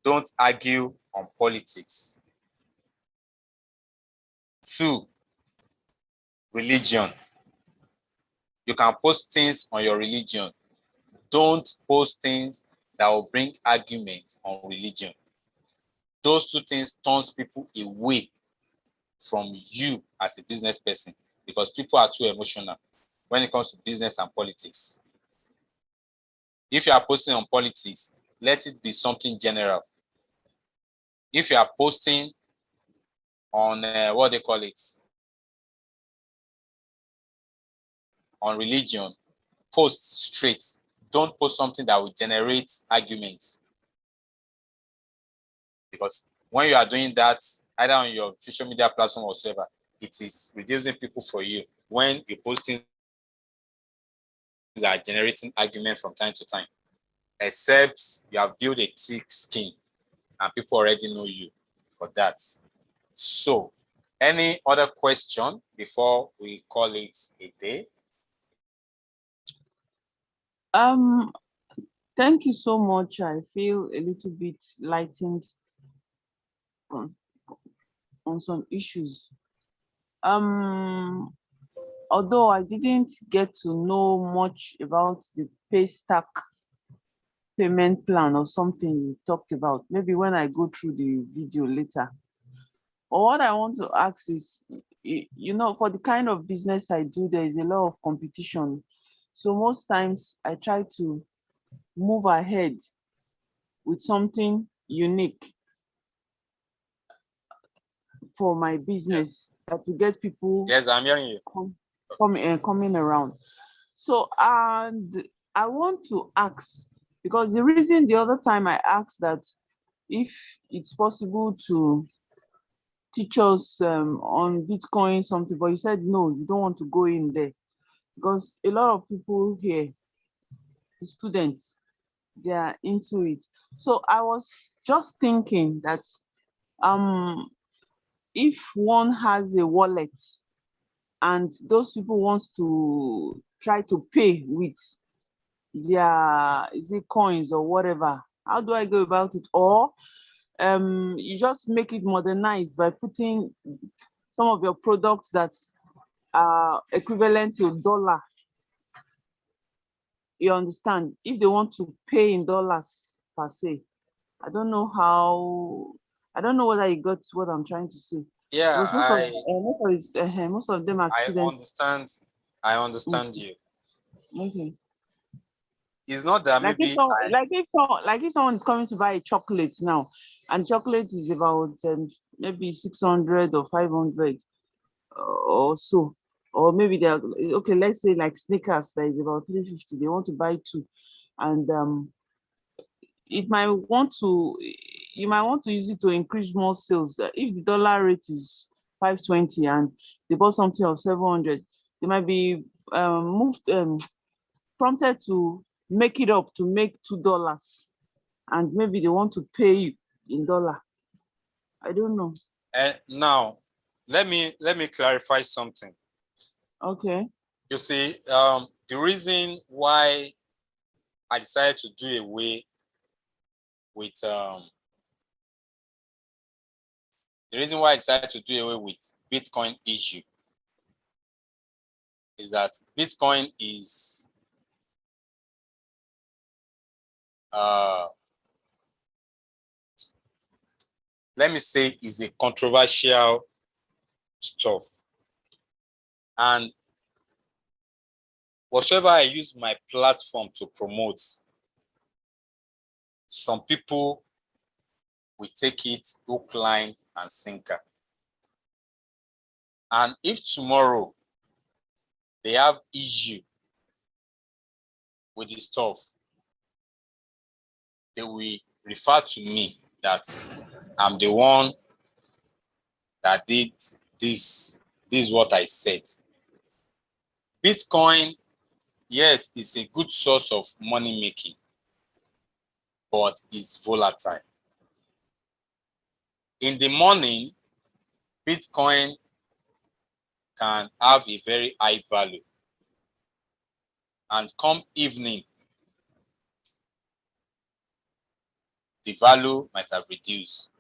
Don't argue on politics. 2, religion. You can post things on your religion. Don't post things that will bring argument on religion. Those two things turns people away from you as a business person, because people are too emotional when it comes to business and politics. If you are posting on politics, let it be something general. If you are posting on what they call it, on religion, post straight. Don't post something that will generate arguments. Because when you are doing that, either on your social media platform or whatever, it is reducing people for you. When you're posting that are generating argument from time to time, except you have built a thick skin and people already know you for that. So, any other question before we call it a day? Thank you so much. I feel a little bit lightened on some issues. Although I didn't get to know much about the Paystack payment plan or something you talked about, maybe when I go through the video later. Or what I want to ask is, you know, for the kind of business I do, there is a lot of competition. So most times I try to move ahead with something unique for my business that will get people Yes, I'm hearing you. coming around. So, and I want to ask, because the reason the other time I asked that if it's possible to teach us on Bitcoin something, but you said no, you don't want to go in there because a lot of people here, the students, they are into it. So I was just thinking that if one has a wallet and those people wants to try to pay with their, is it coins or whatever, how do I go about it? Or you just make it modernized by putting some of your products that are equivalent to dollar. You understand? If they want to pay in dollars per se, I don't know how. I don't know whether you got what I'm trying to say. Yeah, Because most of them are students. I understand you. Okay. It's not that Like maybe if someone is coming to buy a chocolate now, and chocolate is about maybe 600 or 500 or so, or maybe they're okay. Let's say like Snickers that is about 350. They want to buy two, and it might want to. You might want to use it to increase more sales. If the dollar rate is 520 and they bought something of 700, they might be prompted to make it up to make $2, and maybe they want to pay you in dollar. I don't know. now let me clarify something. Okay. You see, the reason why I decided to do away with Bitcoin issue is that Bitcoin is let me say is a controversial stuff, and whatever I use my platform to promote, some people will take it hook, line, and sinker. And if tomorrow they have issue with the stuff, they will refer to me that I'm the one that did this. This is what I said. Bitcoin, yes, is a good source of money making, but it's volatile. In the morning, Bitcoin can have a very high value, and come evening, the value might have reduced.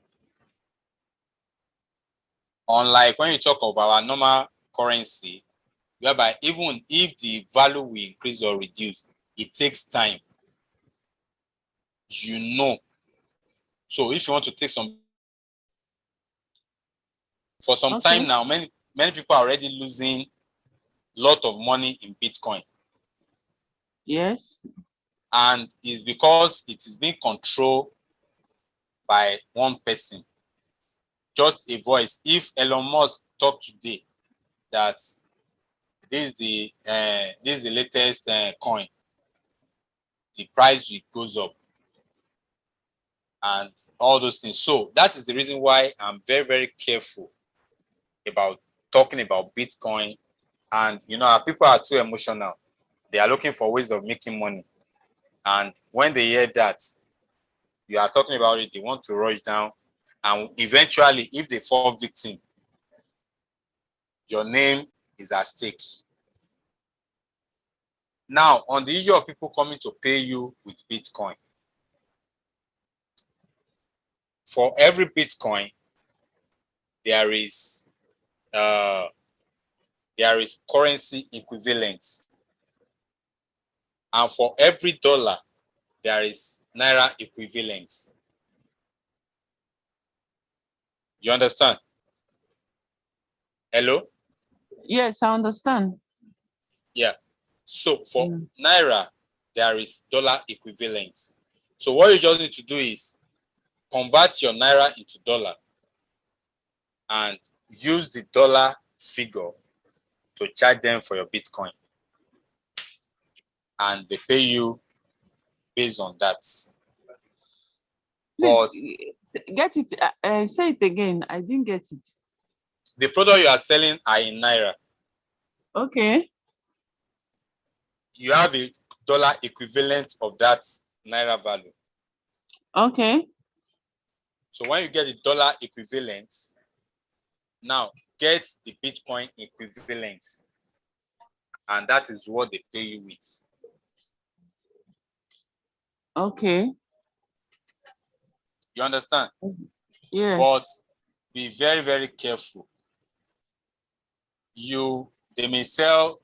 Unlike when you talk of our normal currency, whereby even if the value will increase or reduce, it takes time. You know. So if you want to take some, for some time now, many people are already losing a lot of money in Bitcoin. Yes. And it's because it is being controlled by one person, just a voice. If Elon Musk talked today that this is the latest coin, the price will goes up and all those things. So that is the reason why I'm very, very careful about talking about Bitcoin. And people are too emotional. They are looking for ways of making money. And when they hear that you are talking about it, they want to rush down. And eventually, if they fall victim, your name is at stake. Now, on the issue of people coming to pay you with Bitcoin, for every Bitcoin, there is currency equivalent, and for every dollar, there is naira equivalent. You understand? Hello? Yes, I understand. Yeah. So for naira, there is dollar equivalent. So what you just need to do is convert your naira into dollar and use the dollar figure to charge them for your Bitcoin. And they pay you based on that. But Please get it. Say it again. I didn't get it. the product you are selling are in naira. Okay. You have a dollar equivalent of that naira value. Okay. So when you get the dollar equivalent, now get the Bitcoin equivalent. And that is what they pay you with. Okay. You understand? Yes. But be very, very careful. They may sell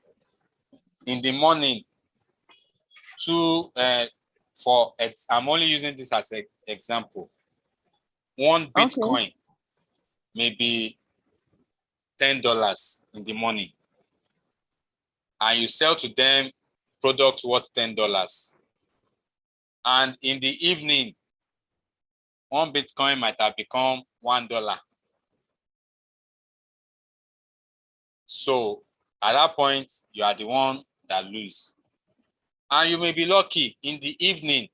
in the morning I'm only using this as an example. One Bitcoin may be $10 in the morning, and you sell to them product worth $10. And in the evening, one Bitcoin might have become $1. So at that point, you are the one that lose. And you may be lucky in the evening,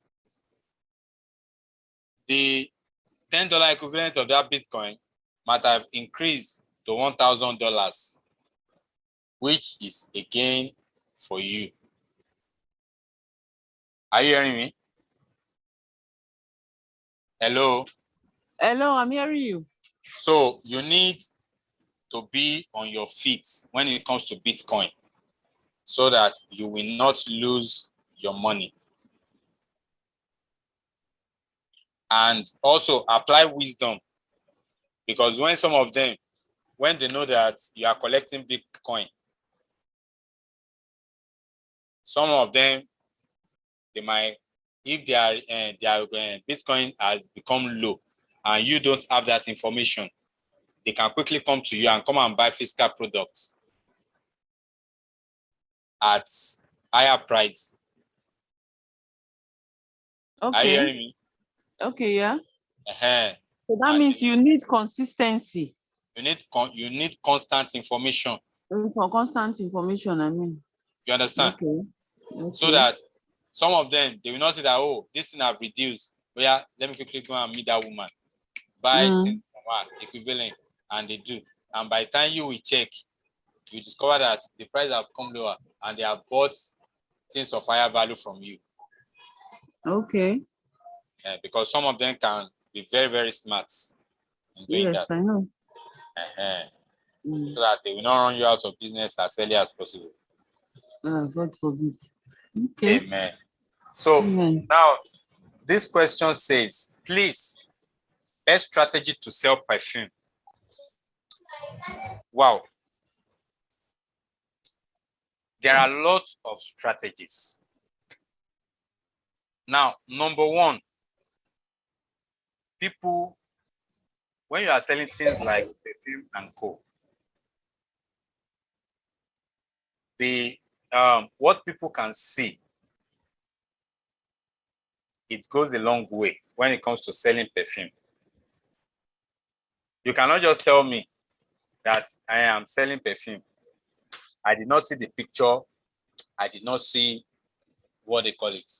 the $10 equivalent of that Bitcoin might have increased to $1,000, which is a gain for you. Are you hearing me? Hello? Hello, I'm hearing you. So you need to be on your feet when it comes to Bitcoin so that you will not lose your money. And also apply wisdom, because when some of them, when they know that you are collecting Bitcoin, some of them, they might, if their Bitcoin has become low and you don't have that information, they can quickly come to you and come and buy fiscal products at higher price. Okay. Are you hearing me? Okay, yeah. Uh-huh. So that means you need consistency. You need constant information. For constant information, I mean. You understand? Okay. So that some of them, they will not say that, oh, this thing have reduced. But yeah, let me quickly go and meet that woman. Buy things from her, equivalent, and they do. And by the time you will check, you discover that the price have come lower and they have bought things of higher value from you. Okay. Because some of them can be very, very smart in doing that. Yes, I know. So that they will not run you out of business as early as possible. God forbid. Okay. Amen. So now this question says, please, best strategy to sell perfume. Wow. There are lots of strategies. Now, number one, people, when you are selling things like perfume and co, the what people can see, it goes a long way when it comes to selling perfume. You cannot just tell me that I am selling perfume. I did not see the picture. I did not see what they call it.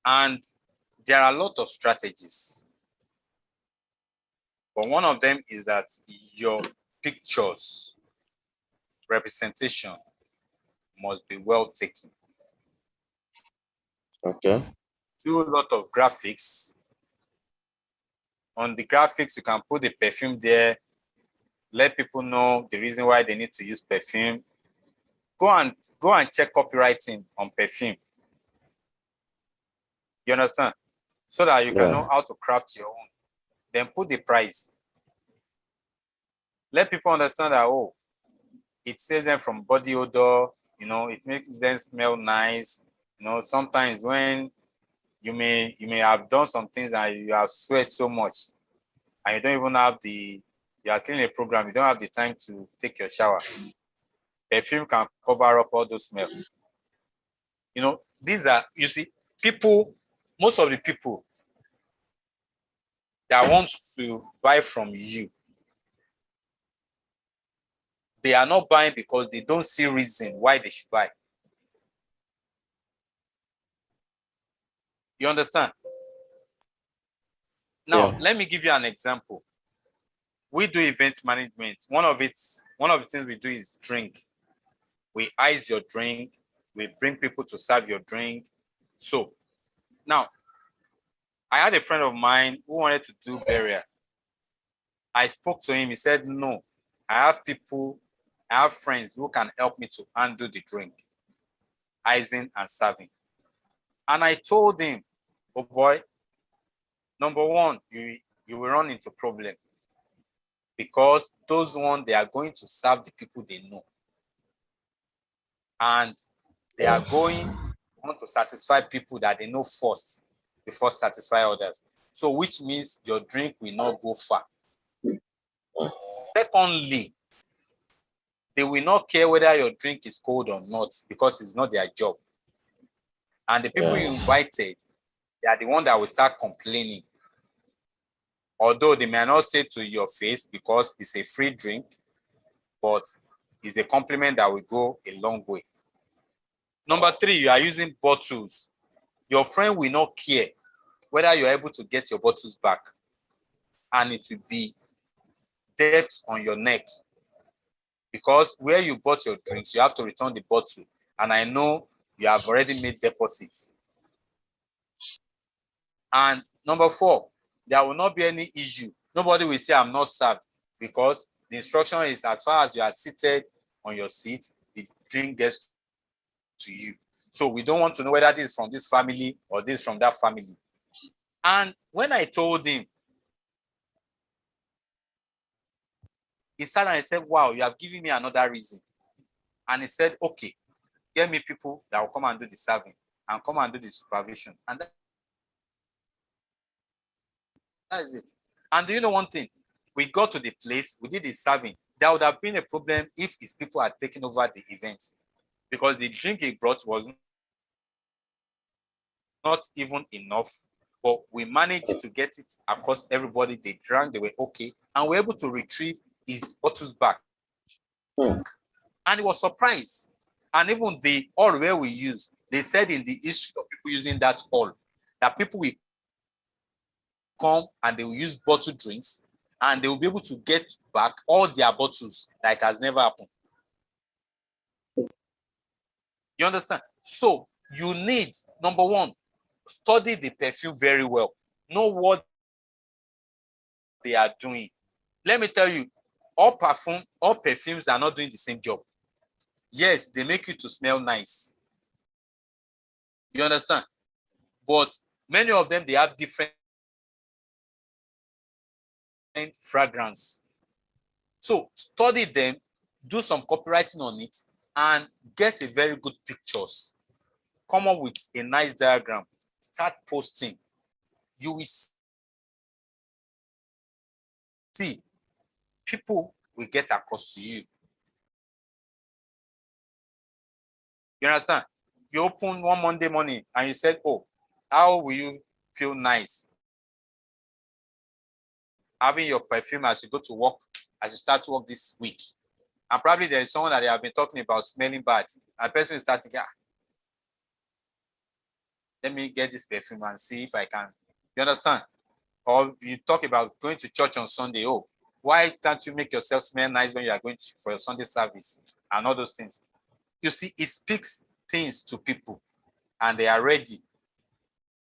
And there are a lot of strategies. But one of them is that your pictures representation must be well taken. Okay. Do a lot of graphics. On the graphics, you can put the perfume there. Let people know the reason why they need to use perfume. Go and check copywriting on perfume. You understand? So that you can know how to craft your own. Then put the price. Let people understand that, oh, it saves them from body odor, you know, it makes them smell nice. You know, sometimes when you may have done some things and you have sweat so much and you don't even have you are still in a program, you don't have the time to take your shower. Perfume can cover up all those smells. You know, these are, you see, people, most of the people that want to buy from you, they are not buying because they don't see reason why they should buy. You understand? Now, let me give you an example. We do event management. One of the things we do is drink. We ice your drink. We bring people to serve your drink. So now, I had a friend of mine who wanted to do burial. I spoke to him. He said, no, I have friends who can help me to handle the drink, icing and serving. And I told him, oh boy, number one, you will run into problem because those ones, they are going to serve the people they know. And they are going to satisfy people that they know first before satisfy others. So which means your drink will not go far. Secondly, they will not care whether your drink is cold or not because it's not their job. And the people you invited, they are the one that will start complaining. Although they may not say to your face because it's a free drink, but it's a compliment that will go a long way. Number three, you are using bottles. Your friend will not care whether you're able to get your bottles back. And it will be debt on your neck. Because where you bought your drinks, you have to return the bottle. And I know you have already made deposits. And number four, there will not be any issue. Nobody will say, I'm not served. Because the instruction is as far as you are seated on your seat, the drink gets to you. So we don't want to know whether this is from this family or this from that family. And when I told him, he sat and he said, wow, you have given me another reason. And he said, okay, get me people that will come and do the serving and come and do the supervision. And that is it. And do you know one thing? We got to the place, we did the serving. There would have been a problem if his people had taken over the event because the drink he brought was not even enough. But we managed to get it across everybody. They drank, they were okay. And we were able to retrieve his bottles back. And he was surprised. And even the oil where we use, they said in the history of people using that oil, that people will come and they will use bottled drinks and they will be able to get back all their bottles like it has never happened. You understand? So you need, number one, study the perfume very well. Know what they are doing. Let me tell you, all perfumes are not doing the same job. Yes, they make you to smell nice. You understand? But many of them, they have different fragrance. So study them, do some copywriting on it, and get a very good pictures. Come up with a nice diagram. Start posting. You will see people will get across to you. You understand? You open one Monday morning and you said, oh, how will you feel nice having your perfume as you go to work, as you start to work this week? And probably there is someone that they have been talking about smelling bad. And the person is starting, let me get this perfume and see if I can. You understand? Or you talk about going to church on Sunday. Oh, why can't you make yourself smell nice when you are going for your Sunday service and all those things? You see, it speaks things to people and they are ready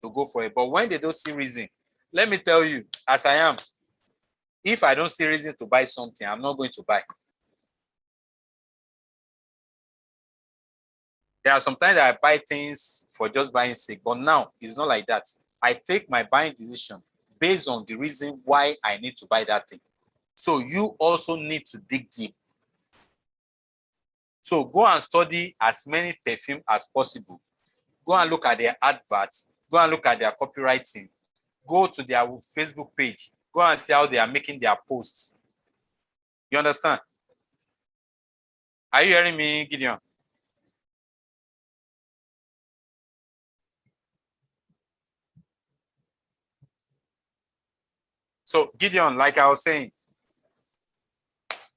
to go for it. But when they don't see reason, let me tell you, as I am, if I don't see reason to buy something, I'm not going to buy. There are sometimes that I buy things for just buying sake, but now it's not like that. I take my buying decision based on the reason why I need to buy that thing. So you also need to dig deep. So go and study as many perfume as possible. Go and look at their adverts. Go and look at their copywriting. Go to their Facebook page. Go and see how they are making their posts. You understand? Are you hearing me, Gideon? So Gideon, like I was saying,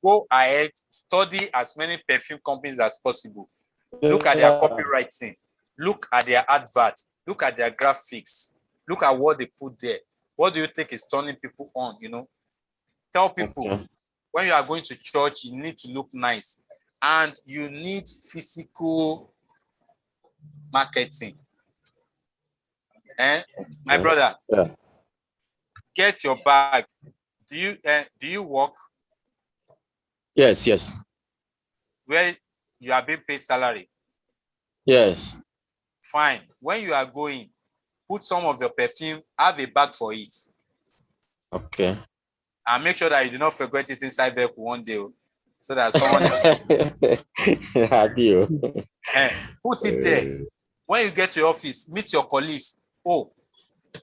go ahead, study as many perfume companies as possible. Look at their copywriting. Look at their adverts. Look at their graphics. Look at what they put there. What do you think is turning people on? You know, tell people when you are going to church, you need to look nice, and you need physical marketing. My brother, get your bag. Do you work? Yes, yes. Where you are being paid salary? Yes. Fine. When you are going, put some of your perfume, have a bag for it. Okay. And make sure that you do not forget it inside vehicle one day, so that someone I do. Put it there. When you get to your office, meet your colleagues. Oh,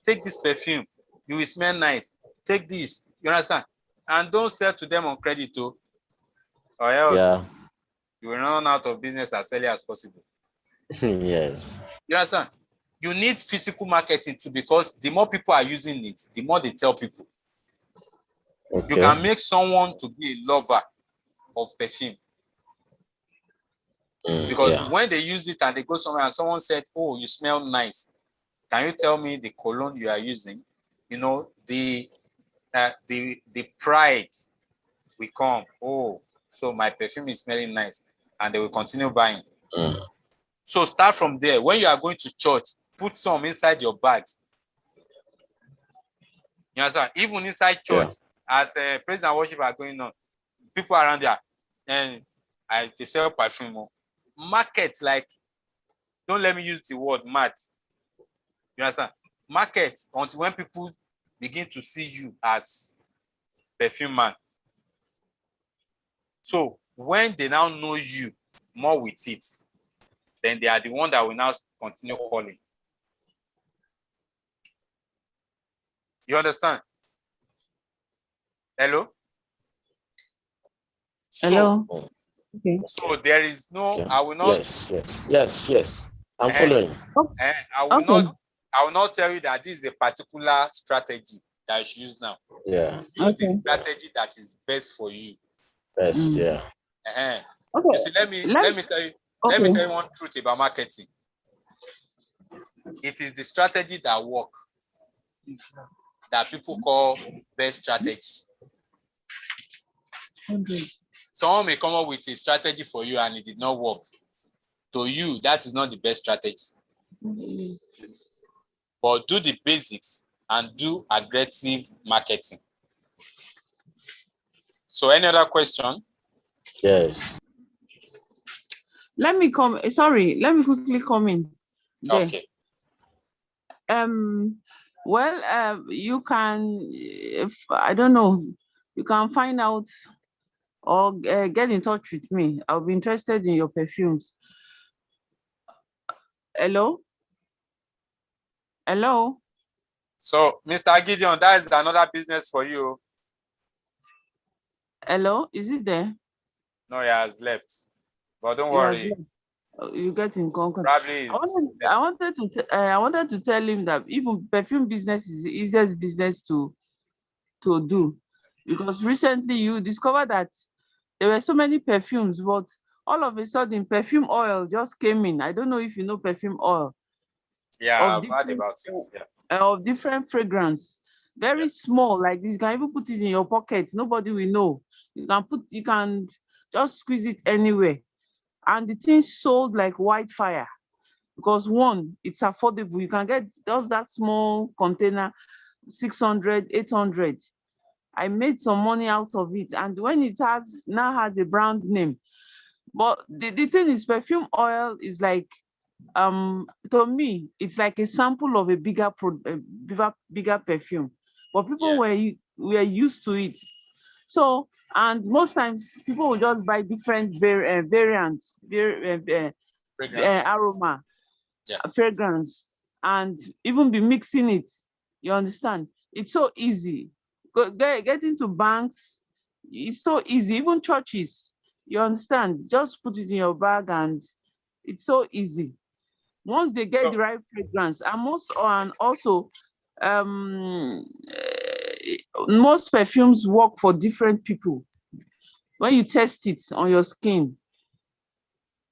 take this perfume. You will smell nice. Take this. You understand? And don't sell to them on credit, or else you will run out of business as early as possible. Yes. You understand? You need physical marketing too, because the more people are using it, the more they tell people. Okay. You can make someone to be a lover of perfume. Because when they use it and they go somewhere and someone said, oh, you smell nice, can you tell me the cologne you are using? You know, the pride will come. Oh, so my perfume is smelling nice, and they will continue buying. So start from there. When you are going to church, put some inside your bag. You understand? Even inside church, as praise and worship are going on, people around there, and they sell perfume. Market, like, don't let me use the word mad. You understand? Market until when people begin to see you as perfume man. So when they now know you more with it, then they are the one that will now continue calling. You understand? Hello? Hello. Okay. So there is no, I will not. Yes. I'm following. I will not tell you that this is a particular strategy that you should use now. Yeah. Use the strategy that is best for you. Best, yeah. Okay. You see, let me tell you. Okay. Let me tell you one truth about marketing. It is the strategy that works that people call best strategy. Someone may come up with a strategy for you and it did not work. To you, that is not the best strategy. But do the basics and do aggressive marketing. So any other question? Yes. Let me quickly come in. There. Okay. Well, you can, if I don't know, you can find out or get in touch with me. I'll be interested in your perfumes. Hello? So, Mr. Gideon, that is another business for you. Hello, is it there? No, he has left. But don't worry. You get in contact. Probably is I wanted to tell him that even perfume business is the easiest business to do, because recently you discover that there were so many perfumes, but all of a sudden perfume oil just came in. I don't know if you know perfume oil yeah, I've heard about it. Yeah. of different fragrance, very small like this. You can even put it in your pocket, nobody will know. You can just squeeze it anywhere, and the thing sold like wildfire, because one, it's affordable. You can get just that small container, 600, 800. I made some money out of it, and when it now has a brand name. But the thing is, perfume oil is like, to me, it's like a sample of a bigger perfume. But people Yeah. were used to it. So, and most times people will just buy different variants, Fragrance. aroma, Yeah. fragrance, and even be mixing it. You understand? It's so easy. Get into banks, it's so easy. Even churches, you understand? Just put it in your bag, and it's so easy. Once they get So, the right fragrance, and also, um, most perfumes work for different people. When you test it on your skin,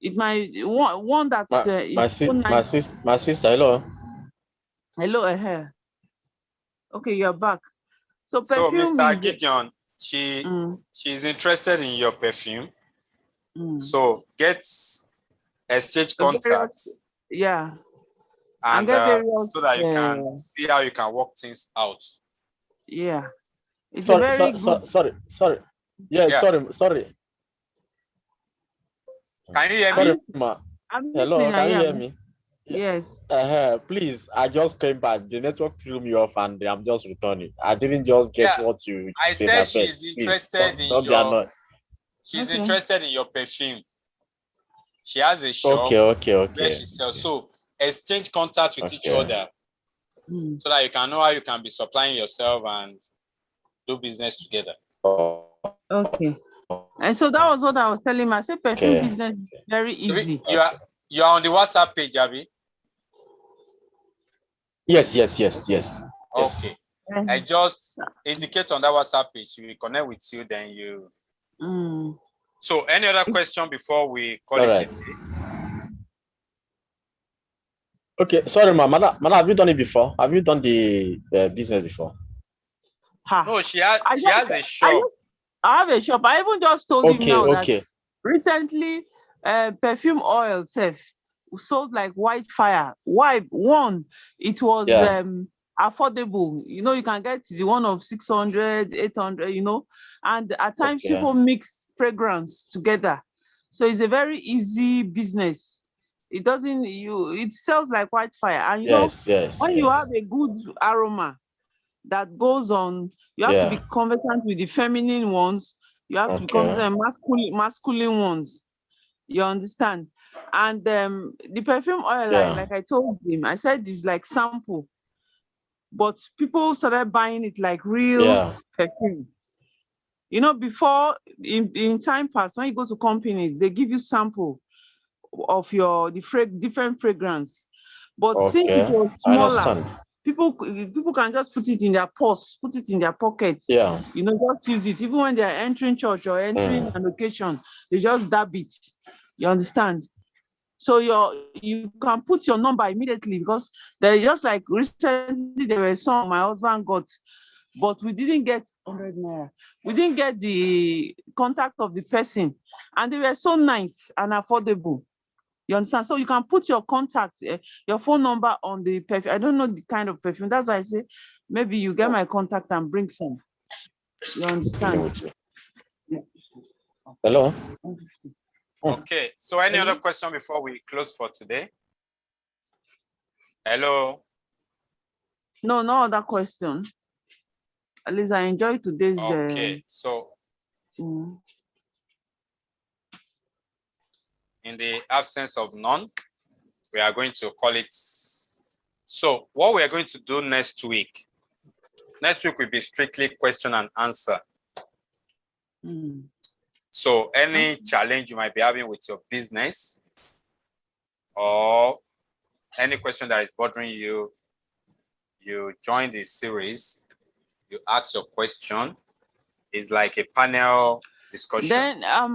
it might one that is so nice. My sister, hello. Hello, okay, you're back. So so perfume Mr. is Gideon, mm, she's interested in your perfume. mm, So get exchange various, contacts, yeah, and and get various, so that you can see how you can work things out. yeah. It's a Sorry, very good. sorry. Yeah, Yeah. sorry. Can you hear Sorry, me? ma. I'm Hello, listening. can you I hear am. me? Yes. Please, I just came back. The network threw me off and I'm just returning. I didn't just get Yeah. what you I said said at first. she's Please, interested in don't be annoyed. she's Okay. interested in your perfume. She has a shop Okay. where she sells. So exchange contact with each Okay. other Mm. so that you can know how you can be supplying yourself and do business together. Okay. And so that was what I was telling him. I said perfume Okay. business is very So easy. you are on the WhatsApp page, Abby? Yes. Okay. I just indicate on that WhatsApp page. She will connect with you, then you. Mm. So any other question before we call All it right. a day? Okay, sorry, ma. Madam, have you done it before? Have you done the business before? Ha. No, she has a I shop. have a shop. I even just told him now that Okay. recently, perfume oil self sold like wildfire. Why? One, it was Yeah. affordable. You know, you can get the one of 600, 800, you know, and at times Okay. people mix fragrance together. So it's a very easy business. It sells like wildfire. And you know, when you have a good aroma that goes on, you have to be conversant with the feminine ones. You have to be conversant with masculine ones. You understand? And the perfume oil line, like I told him, I said it's like sample, but people started buying it like real perfume. You know, before in time past, when you go to companies, they give you sample of different fragrance. But since it was I smaller, understand. people can just put it in their purse, put it in their pockets. Yeah. You know, just use it. Even when they're entering church or entering an occasion, they just dab it. You understand? So you can put your number immediately, because they're just like recently there were some my husband got, but we didn't get 100 naira. We didn't get the contact of the person, and they were so nice and affordable. You understand? So you can put your contact, your phone number on the perfume. I don't know the kind of perfume. That's why I say maybe you get my contact and bring some. You understand? Hello. Okay. So any other question before we close for today? Hello. No other question. At least I enjoyed today's. Okay. So Mm. in the absence of none, we are going to call it. So what we are going to do next week will be strictly question and answer. Mm. So any challenge you might be having with your business, or any question that is bothering you, you join the series, you ask your question. It's like a panel discussion. Then I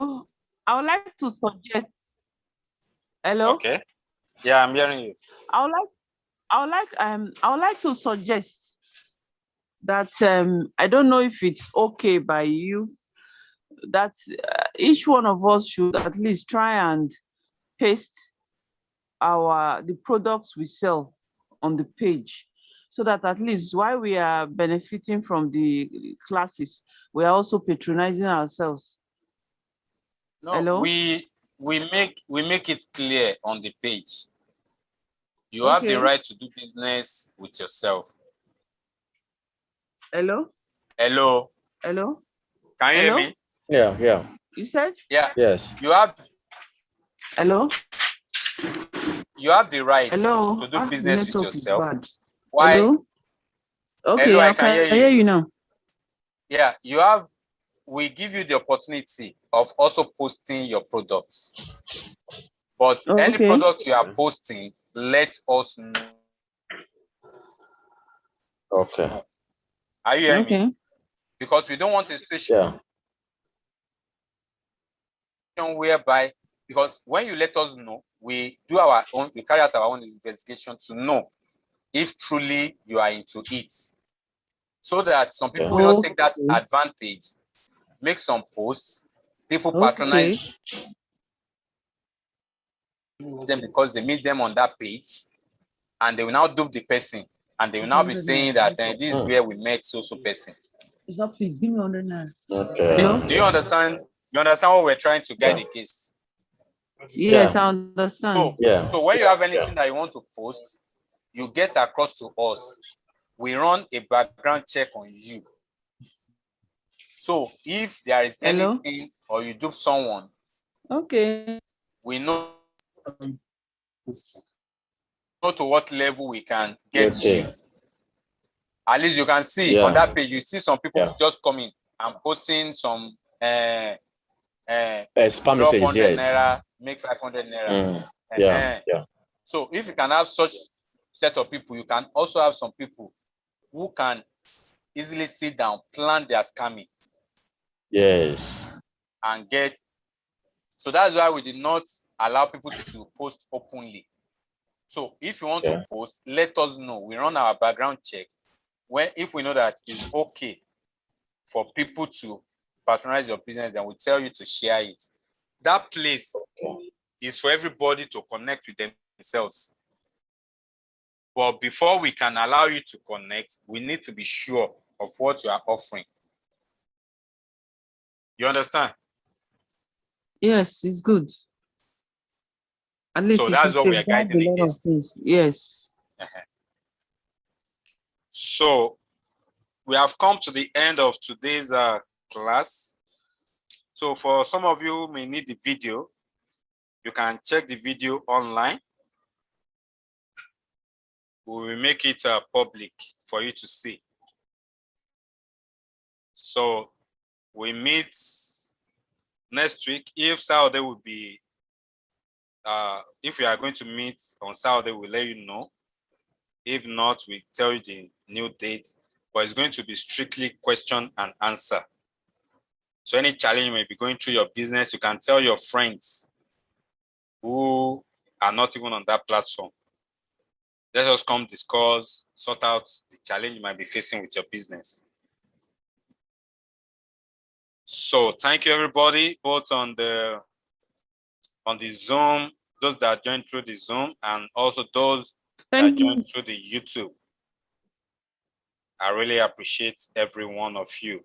would like to suggest. Hello? Okay. Yeah, I'm hearing you. I would like to suggest that I don't know if it's okay by you that each one of us should at least try and paste the products we sell on the page, so that at least while we are benefiting from the classes, we are also patronizing ourselves. No, Hello? we make it clear on the page. You have the Okay. right to do business with yourself. Hello? Hello. Hello? Can you hear Hello? me? Yeah, yeah. You said? Yeah. Yes. You have Hello? the right Hello? to do The business with network is yourself. bad. Why? Hello? Okay, Hello, I I can hear can hear you. you now. Yeah, we give you the opportunity of also posting your products. But any Okay. product you are posting, let us know. Okay. Are you hearing me? Okay. Because we don't want a situation Yeah. whereby, because when you let us know, we carry out our own investigation to know if truly you are into it. So that some people will not take that advantage, make some posts, people patronize them because they meet them on that page, and they will now dupe the person, and they will now be saying that this is where we met so person. It's not, please give me 100 naira. Okay. Hello? Do you understand? You understand what we're trying to guide against? Yes, Yeah. I understand. So when you have anything that you want to post, you get across to us. We run a background check on you. So if there is anything or you dupe someone, okay, we know to what level we can get you. At least you can see on that page, you see some people just coming and posting some spam drop messages, 100 yes. naira, make 500 naira. Yeah. So if you can have such set of people, you can also have some people who can easily sit down, plan their scamming. Yes. And get. So that's why we did not allow people to post openly. So if you want to post, let us know. We run our background check. If we know that it's okay for people to patronize your business, then we tell you to share it. That place is for everybody to connect with themselves. But before we can allow you to connect, we need to be sure of what you are offering. You understand? Yes, it's good. At least so that's what we are guiding against. Yes. So we have come to the end of today's class. So for some of you who may need the video, you can check the video online. We will make it public for you to see. So we meet next week. If Saturday will be, if we are going to meet on Saturday, we'll let you know. If not, we tell you the new date, but it's going to be strictly question and answer. So any challenge you may be going through your business, you can tell your friends who are not even on that platform. Let us come discuss, sort out the challenge you might be facing with your business. So thank you everybody, both on the Zoom, those that joined through the Zoom, and also those that joined through the YouTube. I really appreciate every one of you.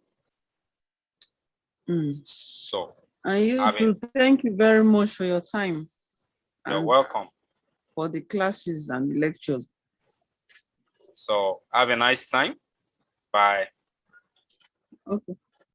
So, and you too, thank you very much for your time. You're welcome. For the classes and the lectures. So have a nice time. Bye. Okay.